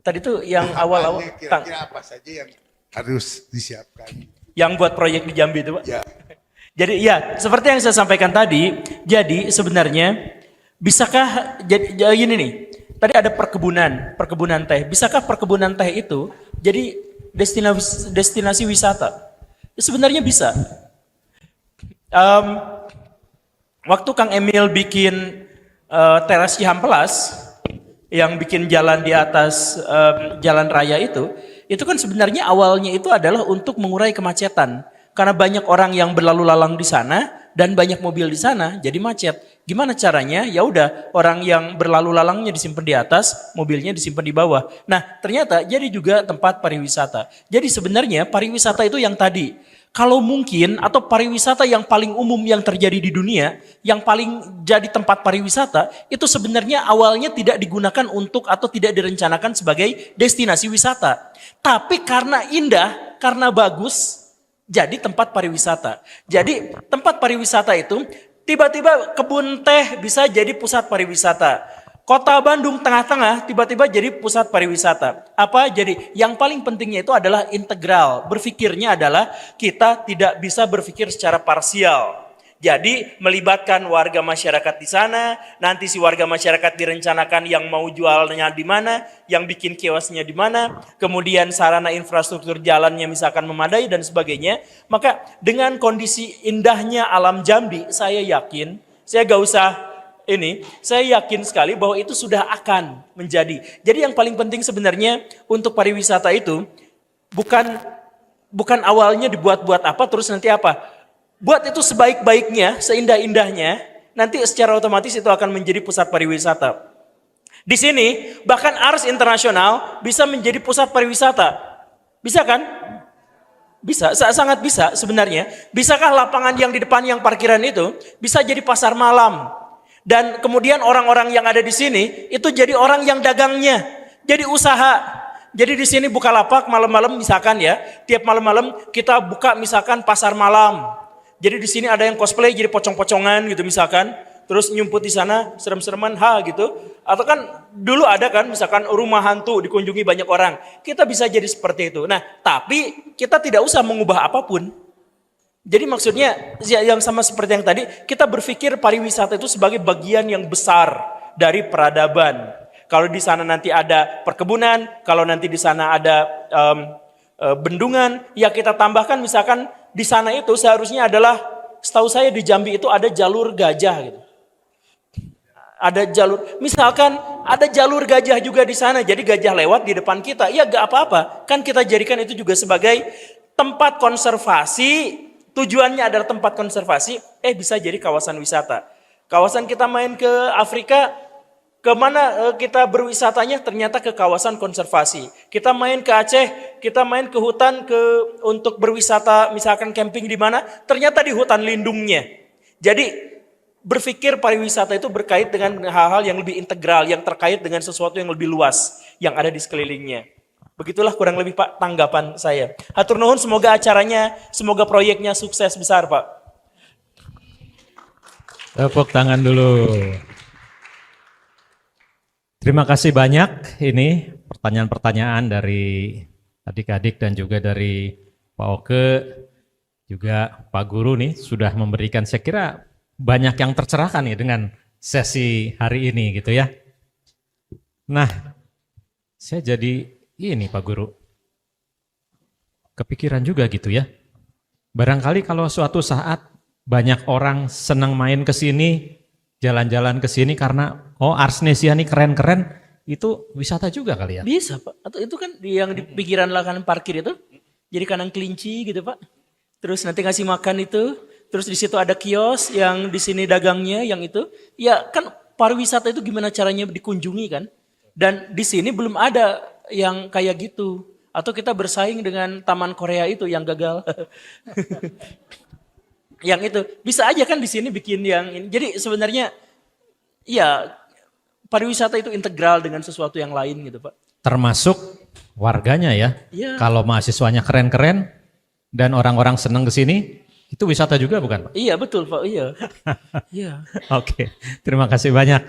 Tadi tuh yang awal-awal Kira-kira apa saja yang harus disiapkan? yang buat proyek di Jambi itu Pak. Ya. Jadi ya, seperti yang saya sampaikan tadi, jadi sebenarnya bisakah jadi gini nih. Tadi ada perkebunan teh. Bisakah perkebunan teh itu jadi destinasi wisata? Ya, sebenarnya bisa. Waktu Kang Emil bikin teras Cihampelas yang bikin jalan di atas jalan raya itu kan sebenarnya awalnya itu adalah untuk mengurai kemacetan. Karena banyak orang yang berlalu lalang di sana dan banyak mobil di sana, jadi macet. Gimana caranya? Ya udah, orang yang berlalu lalangnya disimpan di atas, mobilnya disimpan di bawah. Nah, ternyata jadi juga tempat pariwisata. Jadi sebenarnya pariwisata itu yang tadi. Kalau mungkin atau pariwisata yang paling umum yang terjadi di dunia, yang paling jadi tempat pariwisata, itu sebenarnya awalnya tidak digunakan untuk atau tidak direncanakan sebagai destinasi wisata. Tapi karena indah, karena bagus, jadi tempat pariwisata. Jadi tempat pariwisata itu tiba-tiba kebun teh bisa jadi pusat pariwisata. Kota Bandung tengah-tengah tiba-tiba jadi pusat pariwisata. Apa? Jadi yang paling pentingnya itu adalah integral. Berpikirnya adalah kita tidak bisa berpikir secara parsial. Jadi melibatkan warga masyarakat di sana, nanti si warga masyarakat direncanakan yang mau jualnya di mana, yang bikin kiosnya di mana, kemudian sarana infrastruktur jalannya misalkan memadai dan sebagainya. Maka dengan kondisi indahnya alam Jambi, saya yakin, saya yakin sekali bahwa itu sudah akan menjadi. Jadi yang paling penting sebenarnya untuk pariwisata itu bukan awalnya dibuat-buat apa terus nanti apa. Buat itu sebaik-baiknya, seindah-indahnya, nanti secara otomatis itu akan menjadi pusat pariwisata. Di sini bahkan Ars Internasional bisa menjadi pusat pariwisata. Bisa kan? Bisa, sangat bisa sebenarnya. Bisakah lapangan yang di depan yang parkiran itu bisa jadi pasar malam? Dan kemudian orang-orang yang ada di sini itu jadi orang yang dagangnya, jadi usaha. Jadi di sini buka lapak malam-malam misalkan ya, tiap malam-malam kita buka misalkan pasar malam. Jadi di sini ada yang cosplay jadi pocong-pocongan gitu misalkan, terus nyumput di sana serem-sereman gitu. Atau kan dulu ada kan misalkan rumah hantu dikunjungi banyak orang. Kita bisa jadi seperti itu. Nah, tapi kita tidak usah mengubah apapun. Jadi maksudnya yang sama seperti yang tadi, kita berpikir pariwisata itu sebagai bagian yang besar dari peradaban. Kalau di sana nanti ada perkebunan, kalau nanti di sana ada bendungan, ya kita tambahkan misalkan di sana itu seharusnya adalah, setahu saya di Jambi itu ada jalur gajah gitu. Ada jalur, misalkan ada jalur gajah juga di sana, jadi gajah lewat di depan kita, ya gak apa-apa. Kan kita jadikan itu juga sebagai tempat konservasi, tujuannya adalah tempat konservasi, bisa jadi kawasan wisata. Kawasan kita main ke Afrika, kemana kita berwisatanya? Ternyata ke kawasan konservasi. Kita main ke Aceh, kita main ke hutan untuk berwisata, misalkan camping di mana? Ternyata di hutan lindungnya. Jadi berpikir pariwisata itu berkait dengan hal-hal yang lebih integral, yang terkait dengan sesuatu yang lebih luas yang ada di sekelilingnya. Begitulah kurang lebih Pak tanggapan saya. Hatur nuhun, semoga acaranya, semoga proyeknya sukses besar Pak. Tepuk tangan dulu. Terima kasih banyak, ini pertanyaan-pertanyaan dari adik-adik dan juga dari Pak Oke, juga Pak Guru nih sudah memberikan, saya kira banyak yang tercerahkan nih dengan sesi hari ini gitu ya. Nah, saya jadi ini Pak Guru, kepikiran juga gitu ya. Barangkali kalau suatu saat banyak orang senang main ke sini, jalan-jalan ke sini karena Arsnesia nih keren-keren, itu wisata juga kali ya? Bisa Pak, atau itu kan yang di pikiran lahan parkir itu, jadi kandang kelinci gitu Pak. Terus nanti ngasih makan itu, terus di situ ada kios yang di sini dagangnya yang itu. Ya kan pariwisata itu gimana caranya dikunjungi kan? Dan di sini belum ada yang kayak gitu. Atau kita bersaing dengan Taman Korea itu yang gagal. Yang itu bisa aja kan di sini bikin yang ini. Jadi sebenarnya ya pariwisata itu integral dengan sesuatu yang lain gitu Pak. Termasuk warganya ya. Iya. Kalau mahasiswanya keren-keren dan orang-orang senang ke sini, itu wisata juga bukan Pak? Iya betul Pak, iya. Iya. Oke, terima kasih banyak.